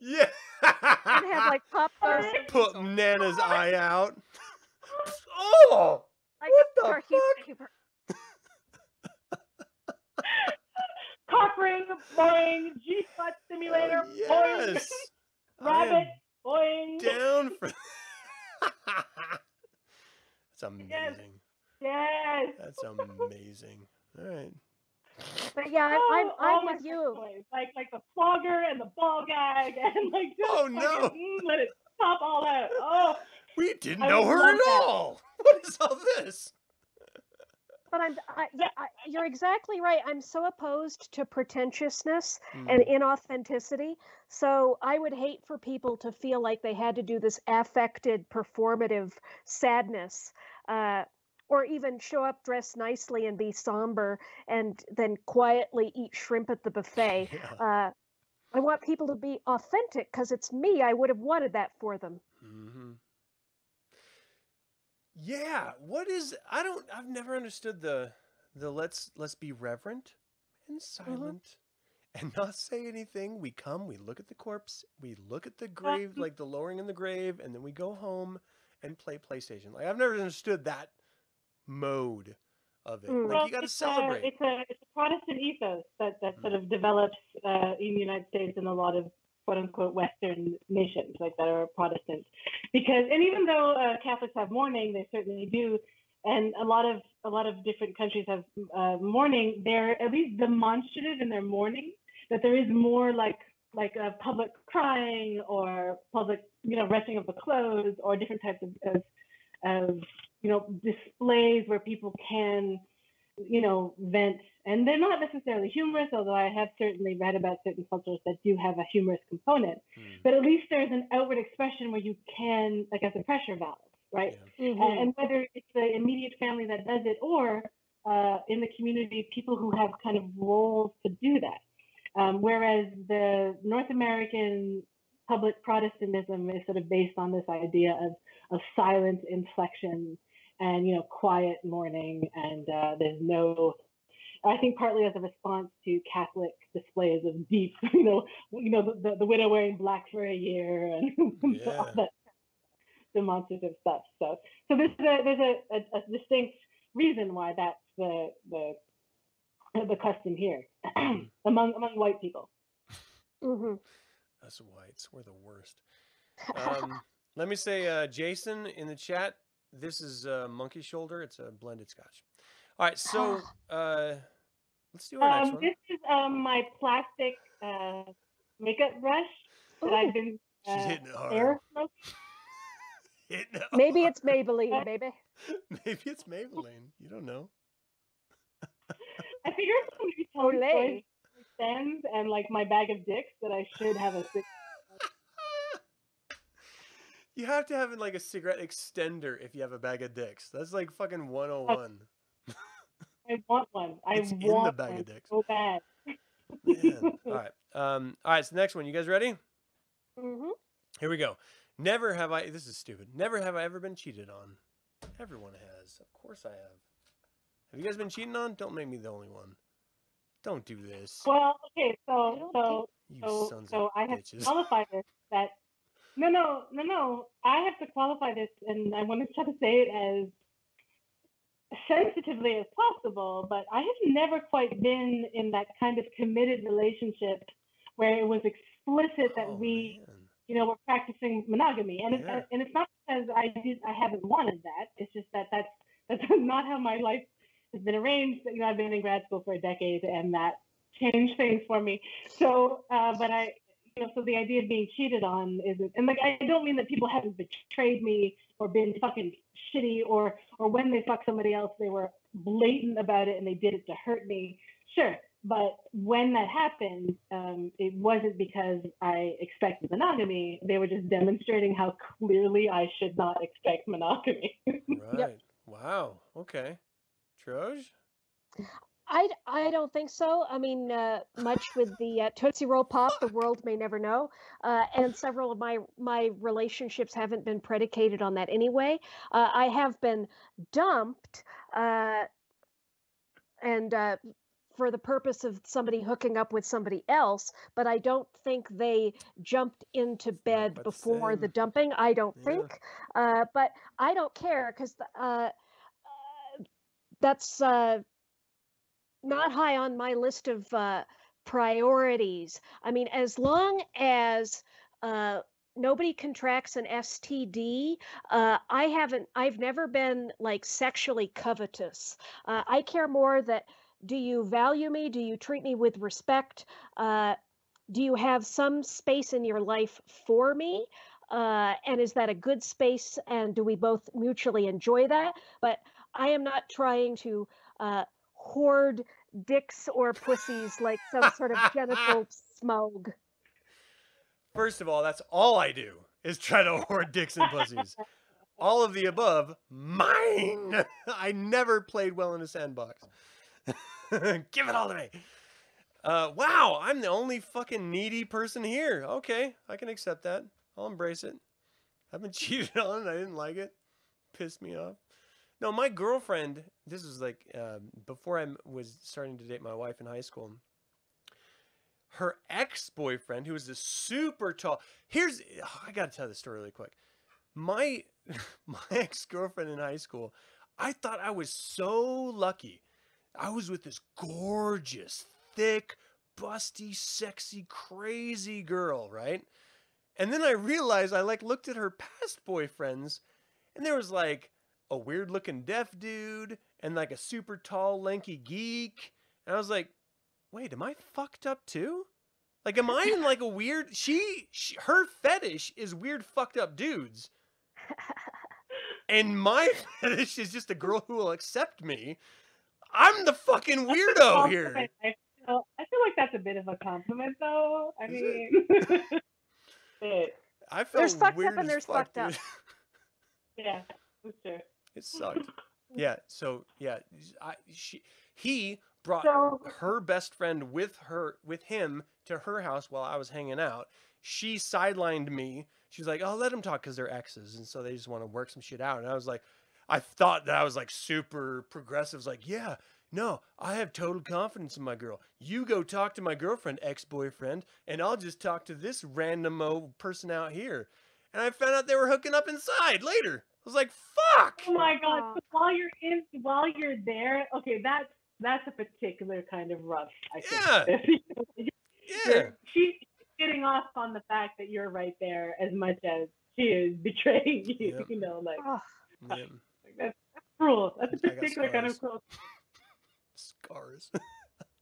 Yeah. And have like pop goes. Put Nana's eye out. Oh! Like what the fuck? Cock ring, boing, G-spot simulator, boing, rabbit, boing. Down for. That's amazing. Yes. That's amazing. All right. But yeah, I'm with you. Like the flogger and the ball gag and like just no! Let it pop all out. Oh, we didn't know her at all. What is all this? But you're exactly right. I'm so opposed to pretentiousness and inauthenticity. So I would hate for people to feel like they had to do this affected, performative sadness. Or even show up dressed nicely and be somber and then quietly eat shrimp at the buffet. Yeah. I want people to be authentic because it's me. I would have wanted that for them. Mm-hmm. Yeah. I've never understood the let's be reverent and silent and not say anything. We come, we look at the corpse, we look at the grave, like the lowering in the grave, and then we go home and play PlayStation. Like, I've never understood that mode of it. Like, you got to celebrate. It's a Protestant ethos that sort of develops in the United States and a lot of quote unquote Western nations like that are Protestant, because even though Catholics have mourning, they certainly do, and a lot of different countries have mourning. They're at least demonstrative in their mourning, that there is more like a public crying or public wrenching of the clothes or different types of displays where people can, vent. And they're not necessarily humorous, although I have certainly read about certain cultures that do have a humorous component. But at least there's an outward expression where you can, like, as a pressure valve, right? Yeah. And whether it's the immediate family that does it or in the community, people who have kind of roles to do that. Whereas the North American public Protestantism is sort of based on this idea of silent inflection and quiet mourning, and there's no, I think partly as a response to Catholic displays of deep, the widow wearing black for a year and all that demonstrative stuff. So there's a distinct reason why that's the custom here among white people. Mm-hmm. Us whites, we're the worst. Let me say, Jason in the chat, this is Monkey Shoulder. It's a blended scotch. All right, so let's do our next one. This is my plastic makeup brush that I've been air smoking. Maybe it's Maybelline, baby. Maybe it's Maybelline. You don't know. I figure it's going to be totally stands and like my bag of dicks that I should have a six. You have to have like a cigarette extender if you have a bag of dicks. That's like fucking 101. I want one. It's in the bag of dicks. So bad. Man. All right. All right. So next one. You guys ready? Mm-hmm. Here we go. Never have I. This is stupid. Never have I ever been cheated on. Everyone has. Of course I have. Have you guys been cheating on? Don't make me the only one. Don't do this. Well, okay. So I have to qualify this. That no. I have to qualify this, and I want to try to say it as sensitively as possible. But I have never quite been in that kind of committed relationship where it was explicit that we we're practicing monogamy, and Yeah. it's not because I haven't wanted that. It's just that's not how my life has been arranged. I've been in grad school for a decade, and that changed things for me. So, but so the idea of being cheated on isn't, and like I don't mean that people haven't betrayed me or been fucking shitty, or when they fuck somebody else they were blatant about it and they did it to hurt me. Sure, but when that happened, it wasn't because I expected monogamy. They were just demonstrating how clearly I should not expect monogamy. Right. Yep. Wow. Okay. Troj? I don't think so. I mean, much with the Tootsie Roll Pop, the world may never know. And several of my relationships haven't been predicated on that anyway. I have been dumped, and for the purpose of somebody hooking up with somebody else, but I don't think they jumped into bed quite the before the same. dumping. I don't Yeah. think. But I don't care because that's not high on my list of priorities. I mean, as long as nobody contracts an STD, I've never been like sexually covetous. I care more that, do you value me? Do you treat me with respect? Do you have some space in your life for me? And is that a good space? And do we both mutually enjoy that? But I am not trying to hoard dicks or pussies like some sort of genital smog. First of all, that's all I do is try to hoard dicks and pussies. All of the above, mine. I never played well in a sandbox. Give it all to me. Wow, I'm the only fucking needy person here. Okay, I can accept that. I'll embrace it. I've been cheated on and I didn't like it. Pissed me off. No, my girlfriend, this was like before I was starting to date my wife in high school. Her ex-boyfriend, who was a super tall... I got to tell this story really quick. My ex-girlfriend in high school, I thought I was so lucky. I was with this gorgeous, thick, busty, sexy, crazy girl, right? And then I realized I looked at her past boyfriends, and there was like a weird-looking deaf dude and like a super tall, lanky geek. And I was like, wait, am I fucked up too? Like, am I in like a weird... Her fetish is weird, fucked up dudes. And my fetish is just a girl who will accept me. I'm the fucking weirdo here. I feel like that's a bit of a compliment, though. I mean, I felt There's fucked weird up and as there's fuck, fucked up. dude. yeah, for sure. It sucked. Yeah. So yeah, he brought her best friend with him to her house while I was hanging out. She sidelined me. She's like, "Oh, let him talk because they're exes, and so they just want to work some shit out." And I was like, I thought that I was like super progressive. I was like, yeah, no, I have total confidence in my girl. You go talk to my girlfriend, ex-boyfriend, and I'll just talk to this random person out here. And I found out they were hooking up inside later. I was like, fuck! Oh my god! So while you're there, okay, that's a particular kind of rough. I think. Yeah. She's getting off on the fact that you're right there as much as she is betraying you. Yep. You know, like. Yeah. That's cruel. That's a particular kind of cruel. Scars.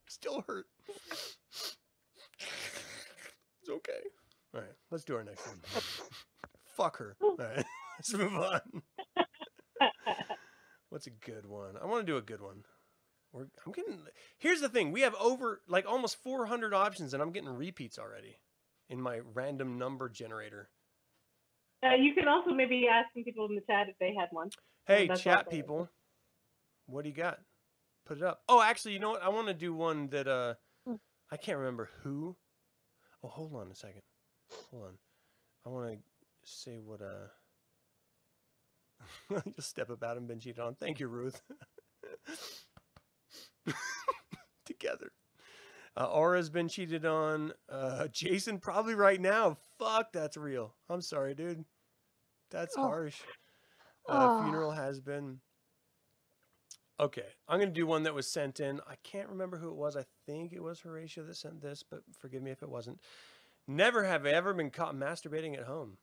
Still hurt. It's okay. All right, let's do our next one. Fuck her. All right, let's move on. What's a good one? I want to do a good one. Here's the thing. We have almost 400 options, and I'm getting repeats already in my random number generator. You can also maybe ask some people in the chat if they had one. Hey, chat people. What do you got? Put it up. Oh, actually, you know what? I want to do one that I can't remember who. Oh, hold on a second. Hold on. I want to say what just step about and been cheated on. Thank you, Ruth. Together. Aura's been cheated on. Jason probably right now. Fuck, that's real. I'm sorry, dude. That's harsh. Funeral has been. Okay, I'm going to do one that was sent in. I can't remember who it was. I think it was Horatio that sent this, but forgive me if it wasn't. Never have I ever been caught masturbating at home.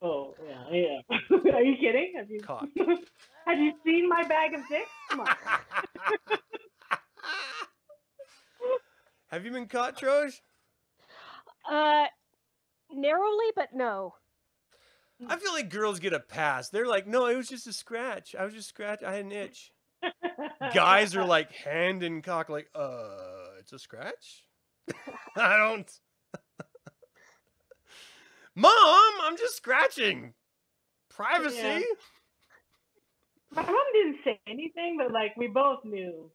Oh, yeah. Are you kidding? Have you Caught. have you seen my bag of dicks? Come on. Have you been caught, Troj? Narrowly, but no. I feel like girls get a pass. They're like, no, it was just a scratch. I was just scratching. I had an itch. Guys are like hand in cock, like, it's a scratch? I don't. Mom, I'm just scratching. Privacy. Yeah. My mom didn't say anything, but like we both knew.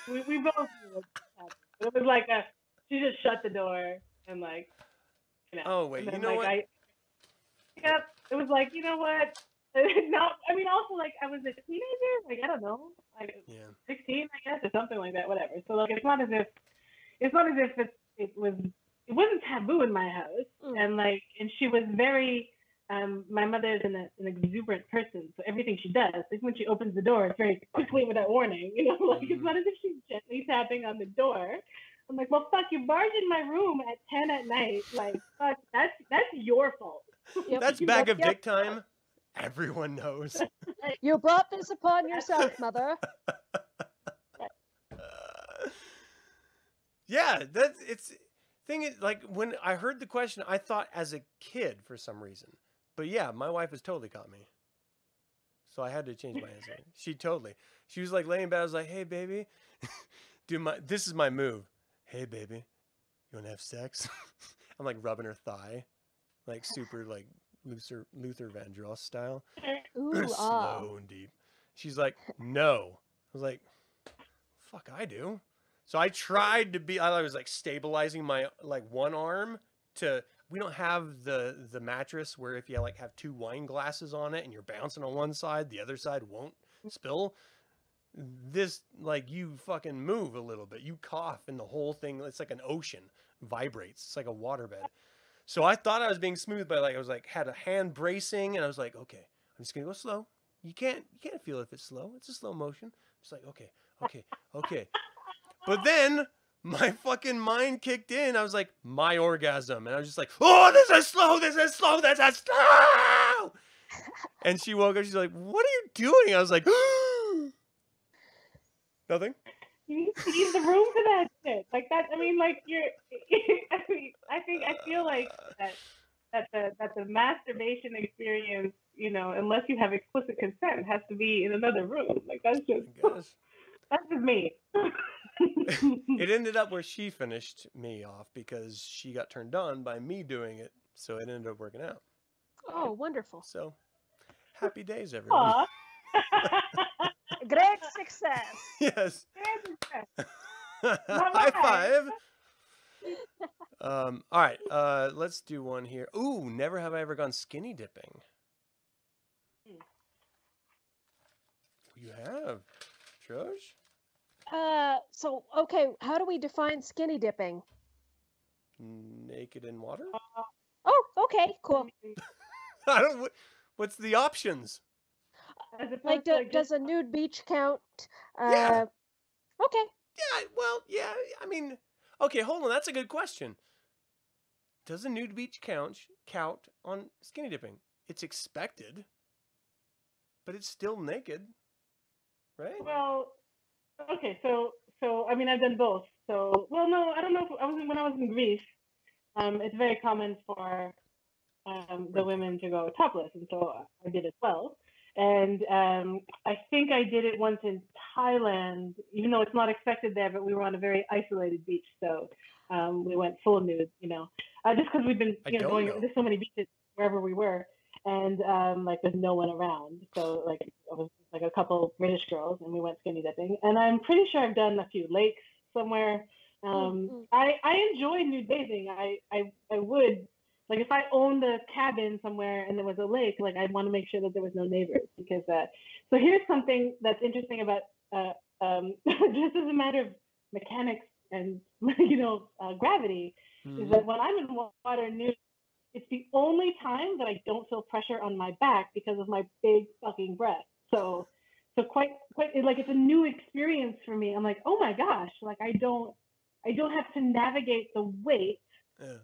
We both knew what happened. It was like she just shut the door and like, you know. Oh wait, then, you know like, what? Yep. It was like, you know what? No, I mean also like I was a teenager, like I don't know, like 16, I guess, or something like that, whatever. So like it wasn't taboo in my house, and she was very. My mother is an exuberant person, so everything she does, like when she opens the door, it's very quickly without warning. You know, like it's not as if she's gently tapping on the door. I'm like, well, fuck, you barged in my room at 10 at night. Like, fuck, that's your fault. Yep. That's bag of dick time. Everyone knows. You brought this upon yourself, mother. Yeah, thing is, like when I heard the question, I thought as a kid for some reason. But yeah, my wife has totally caught me. So I had to change my answer. She was like laying in bed. I was like, hey, baby, this is my move. Hey, baby, you want to have sex? I'm like rubbing her thigh, like super like Luther Vandross style. Ooh, Slow and deep. She's like, no. I was like, fuck, I do. So I tried to be, I was like stabilizing my like one arm to, we don't have the mattress where if you like have two wine glasses on it and you're bouncing on one side, the other side won't spill. This, like, you fucking move a little bit. You cough and the whole thing, it's like an ocean, vibrates. It's like a waterbed. So I thought I was being smooth, but like I was like, had a hand bracing and I was like, okay, I'm just gonna go slow. You can't feel if it's slow. It's a slow motion. It's like, okay. But then my fucking mind kicked in. I was like, my orgasm. And I was just like, oh, this is slow. And she woke up. She's like, what are you doing? I was like, nothing. You need to use the room for that shit. Like that. I mean, like I feel like that the masturbation experience, you know, unless you have explicit consent, has to be in another room. Like that's just me. It ended up where she finished me off because she got turned on by me doing it. So it ended up working out. Oh, wonderful. So happy days, everyone. Great success. Yes. Bye-bye. High five. All right. Let's do one here. Ooh, never have I ever gone skinny dipping. You have, Troj? So, okay, how do we define skinny dipping? Naked in water? Oh, okay, cool. I don't. What's the options? Like, does a nude beach count? Yeah. Okay. Yeah. Well, yeah. I mean, okay. Hold on. That's a good question. Does a nude beach count on skinny dipping? It's expected, but it's still naked, right? Well, okay. So I mean, I've done both. So, well, no, I don't know. When I was in Greece. It's very common for the women to go topless, and so I did as well. And I think I did it once in Thailand, even though it's not expected there, but we were on a very isolated beach, so we went full nude, you know, just because we've been going. There's so many beaches wherever we were, and like there's no one around, so like it was like a couple British girls, and we went skinny dipping. And I'm pretty sure I've done a few lakes somewhere. I enjoy nude bathing. I would. Like if I owned a cabin somewhere and there was a lake, like I'd want to make sure that there was no neighbors because so here's something that's interesting about just as a matter of mechanics and gravity is that when I'm in water nude, it's the only time that I don't feel pressure on my back because of my big fucking breath. So quite like it's a new experience for me. I'm like, oh my gosh, like I don't I don't have to navigate the weight Yeah.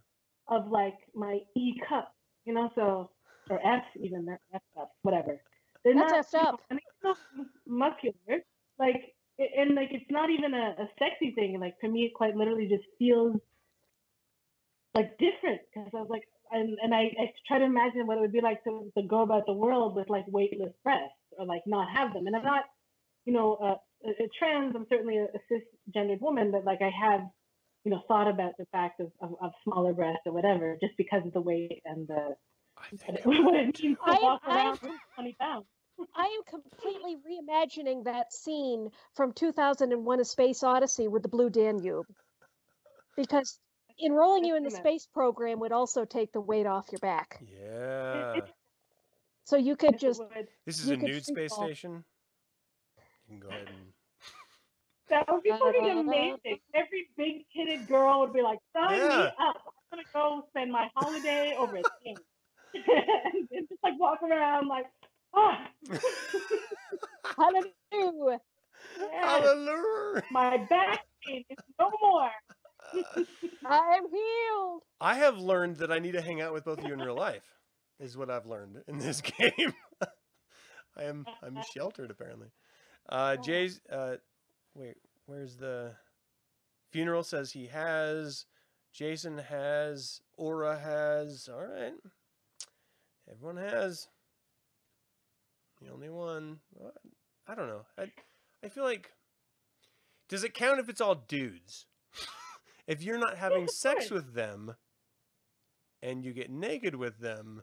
of like my E cup, you know, so, or F even, that F cup, whatever. They're That's not, effed up. and it's not muscular, like, and like it's not even a sexy thing. Like to me, it quite literally just feels like different because I was like, and I try to imagine what it would be like to go about the world with like weightless breasts or like not have them. And I'm not, you know, a trans. I'm certainly a cisgendered woman, but like I have, you know, thought about the fact of smaller breasts or whatever, just because of the weight and the what it means to walk around with 20 pounds. I am completely reimagining that scene from 2001: A Space Odyssey with the Blue Danube, because enrolling you in the space program would also take the weight off your back. Yeah. So you could just. This is a nude space station. You can go ahead and. That would be fucking amazing. Every big-titted girl would be like, sign me up. I'm gonna go spend my holiday over at King. And just like walk around like, Hallelujah. Hallelujah. My back pain is no more. I'm healed. I have learned that I need to hang out with both of you in real life, is what I've learned in this game. I'm sheltered apparently. Jay's wait, where's the funeral says he has, Jason has, Aura has, all right. Everyone has. The only one, I don't know. I feel like, does it count if it's all dudes? If you're not having sex with them and you get naked with them,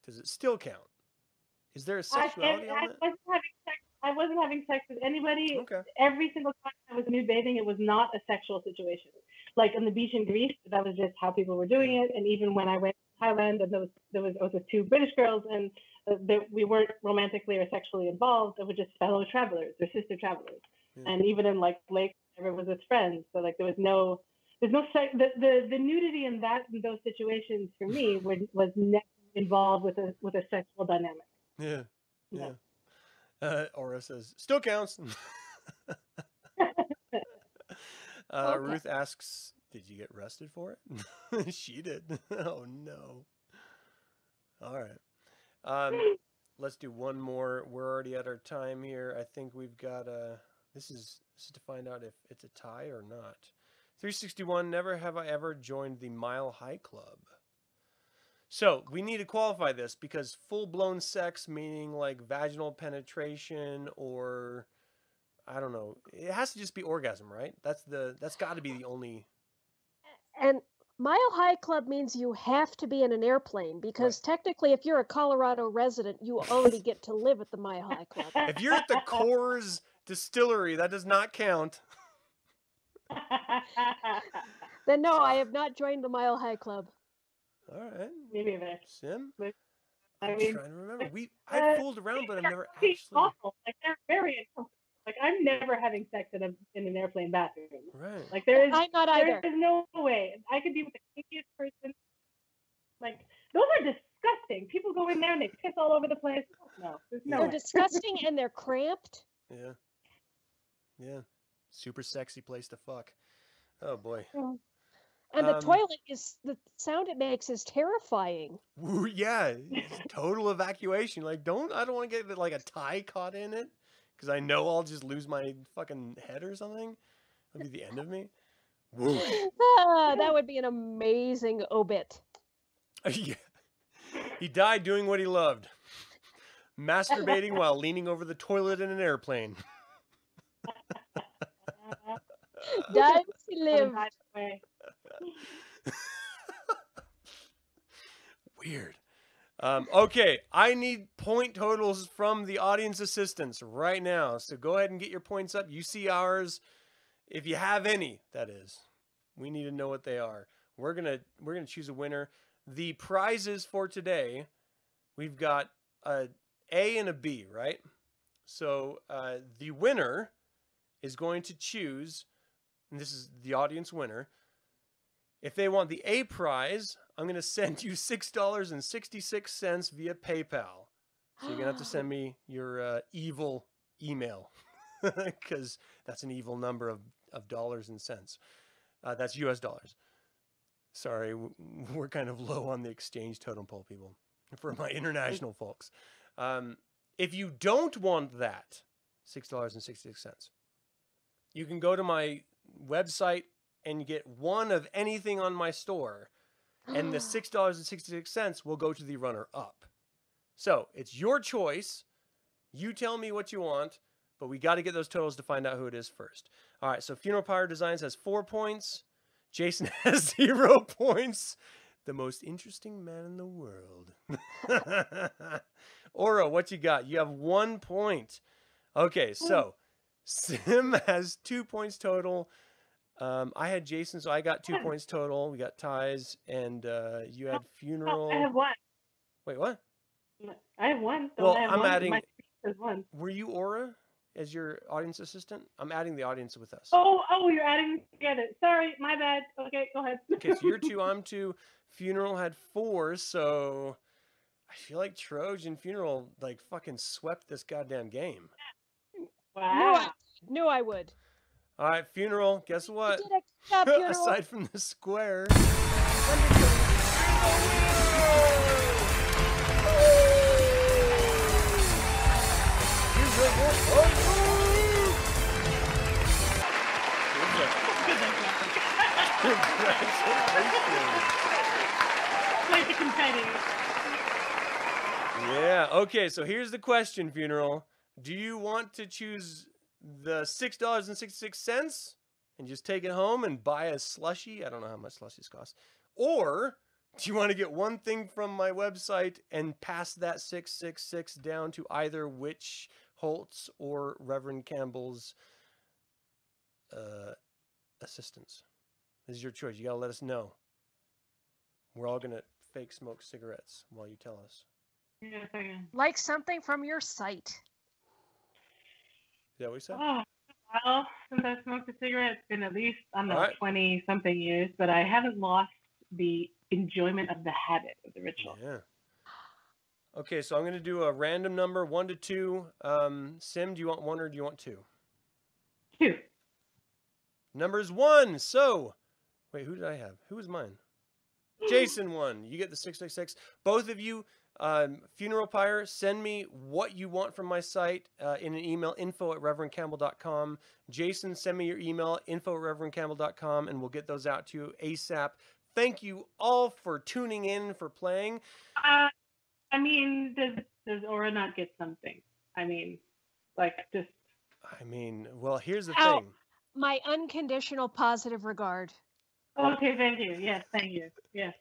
does it still count? Is there a sexuality on it? I wasn't having sex with anybody. Okay. Every single time I was nude bathing, it was not a sexual situation. Like on the beach in Greece, that was just how people were doing it. And even when I went to Thailand, and I was with two British girls, and we weren't romantically or sexually involved. It was just fellow travelers or sister travelers. Yeah. And even in like lakes, it was with friends. So like there's no sex. The nudity in those situations for me was never involved with a sexual dynamic. Yeah. Aura says, still counts. Okay. Ruth asks, did you get arrested for it? She did. Oh, no. All right. Let's do one more. We're already at our time here. I think we've got this is to find out if it's a tie or not. 361, never have I ever joined the Mile High Club. So we need to qualify this because full-blown sex, meaning like vaginal penetration or I don't know, it has to just be orgasm, right? That's got to be the only. And Mile High Club means you have to be in an airplane because technically, if you're a Colorado resident, you already get to live at the Mile High Club. If you're at the Coors Distillery, that does not count. Then no, I have not joined the Mile High Club. All right. Maybe there. Sim? I'm trying to remember. I fooled around, but I've never actually. Awful. Like they're very uncomfortable. Like I'm never having sex in an airplane bathroom. Right. Like I'm not either. There's no way I could be with the kinkiest person. Like those are disgusting. People go in there and they piss all over the place. No, there's no. They're way. disgusting and they're cramped. Yeah. Yeah. Super sexy place to fuck. Oh boy. And the toilet the sound it makes is terrifying. Yeah, it's total evacuation. Like, I don't want to get like a tie caught in it because I know I'll just lose my fucking head or something. That'll be the end of me. That would be an amazing obit. Yeah. He died doing what he loved. Masturbating while leaning over the toilet in an airplane. Died to live. Weird. Okay, I need point totals from the audience assistants right now. So go ahead and get your points up. You see ours, if you have any. That is, we need to know what they are. We're gonna choose a winner. The prizes for today, we've got a A and a B, right? So the winner is going to choose, and this is the audience winner. If they want the A prize, I'm going to send you $6.66 via PayPal. So you're going to have to send me your evil email because that's an evil number of dollars and cents. That's US dollars. Sorry, we're kind of low on the exchange totem pole, people, for my international folks. If you don't want that, $6.66, you can go to my website and you get one of anything on my store, and the $6.66 will go to the runner-up. So it's your choice. You tell me what you want, but we got to get those totals to find out who it is first. All right, so Funeral Pyre Designs has 4 points. Jason has 0 points. The most interesting man in the world. Aura, what you got? You have 1 point. Okay, so Sim has 2 points total. I had Jason, so I got 2 points total. We got ties, and you had Funeral. I have 1. Wait, what? I have 1. So Well, I have I'm 1. adding. My says 1. Were you Aura as your audience assistant? I'm adding the audience with us. Oh, you're adding together. Sorry, my bad. Okay, go ahead. Okay, so you're 2, I'm 2. Funeral had 4, so I feel like Troj and Funeral like fucking swept this goddamn game. Wow. Knew I would. All right, Funeral, guess what? You did a job, Funeral. Aside from the square. Like the confetti. Yeah, okay, so here's the question, Funeral. Do you want to choose the $6.66 and just take it home and buy a slushie? I don't know how much slushies cost. Or do you want to get one thing from my website and pass that 666 down to either Witch Holt's or Reverend Campbell's assistants? This is your choice. You got to let us know. We're all going to fake smoke cigarettes while you tell us. Yeah, second. Like something from your site. Is that what you said? Oh, well, since I smoked a cigarette, it's been at least, I don't know, All right. 20-something years, but I haven't lost the enjoyment of the habit of the ritual. Yeah. Okay, so I'm going to do a random number, 1 to 2. Sim, do you want 1 or do you want 2? 2. Number's 1. So, wait, who did I have? Who was mine? Jason won. You get the 666. Both of you, Funeral Pyre, send me what you want from my site in an email, info@reverendcampbell.com. Jason, send me your email, info@reverendcampbell.com, and we'll get those out to you ASAP. Thank you all for tuning in, for playing. I mean, does Aura not get something? I mean, like, just... I mean, well, here's the Ow. thing. My unconditional positive regard. Okay, thank you. Yes, thank you. Yes.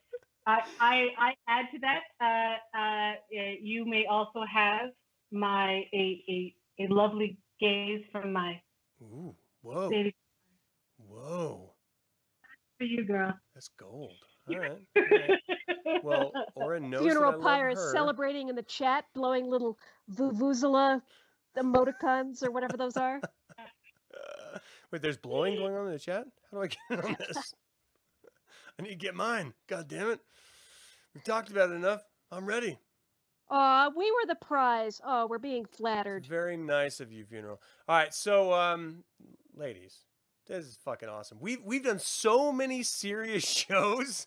I add to that, you may also have my a lovely gaze from my Ooh, whoa. baby Whoa. for you, girl. That's gold. All right. All right. Well, Aura knows Funeral that I Pyre love is her. celebrating in the chat, blowing little vuvuzela emoticons or whatever those are. Wait, there's blowing going on in the chat? How do I get in on this? I need to get mine. God damn it. We've talked about it enough. I'm ready. Aw, we were the prize. Oh, we're being flattered. Very nice of you, Funeral. All right, so ladies, this is fucking awesome. We've done so many serious shows.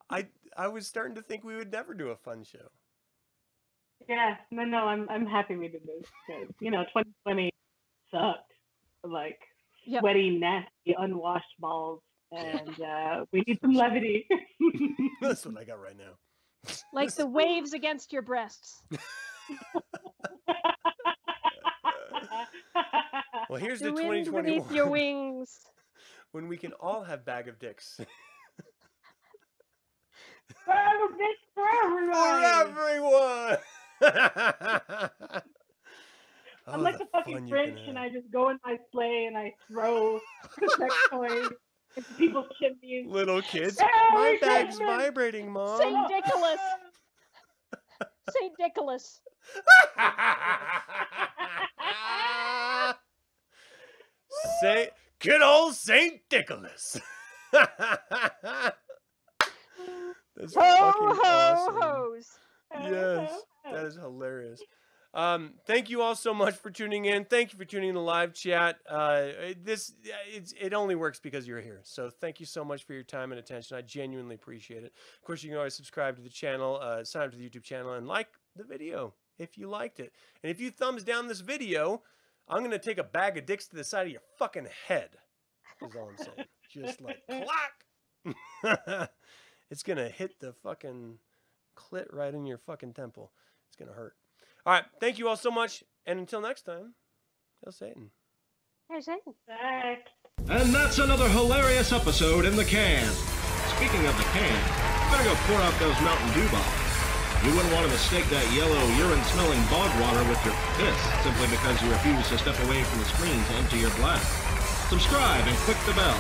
I was starting to think we would never do a fun show. Yeah, no, I'm happy we did this because 2020 sucked. Like Yep. sweaty, nasty, unwashed balls, and we need some levity. That's what I got right now. Like the waves against your breasts. Well, here's The the wind 2021 beneath your wings. when we can all have bag of dicks. Forever, bitch, forever. For everyone! I'm like the fucking Grinch, and I just go in my sleigh and I throw sex toys into people's chimneys. Little kids, Merry my bag's Christmas! vibrating, Mom. Saint Nicholas. Saint Nicholas. Good old Saint Nicholas. That's Ho, fucking ho, awesome. hos. Yes, that is hilarious. Thank you all so much for tuning in. Thank you for tuning in the live chat. It only works because you're here. So thank you so much for your time and attention. I genuinely appreciate it. Of course, you can always subscribe to the channel, sign up to the YouTube channel, and like the video if you liked it. And if you thumbs down this video, I'm going to take a bag of dicks to the side of your fucking head. Is all I'm saying. Just like, clock! It's going to hit the fucking clit right in your fucking temple. It's going to hurt. All right. Thank you all so much. And until next time, hail Satan. Hey, Satan. And that's another hilarious episode in the can. Speaking of the can, you better go pour out those Mountain Dew bottles. You wouldn't want to mistake that yellow urine-smelling bog water with your piss simply because you refuse to step away from the screen to empty your bladder. Subscribe and click the bell.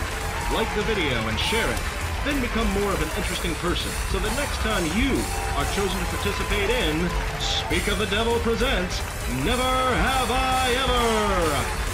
Like the video and share it. Then become more of an interesting person, so that next time you are chosen to participate in Speak of the Devil presents Never Have I Ever!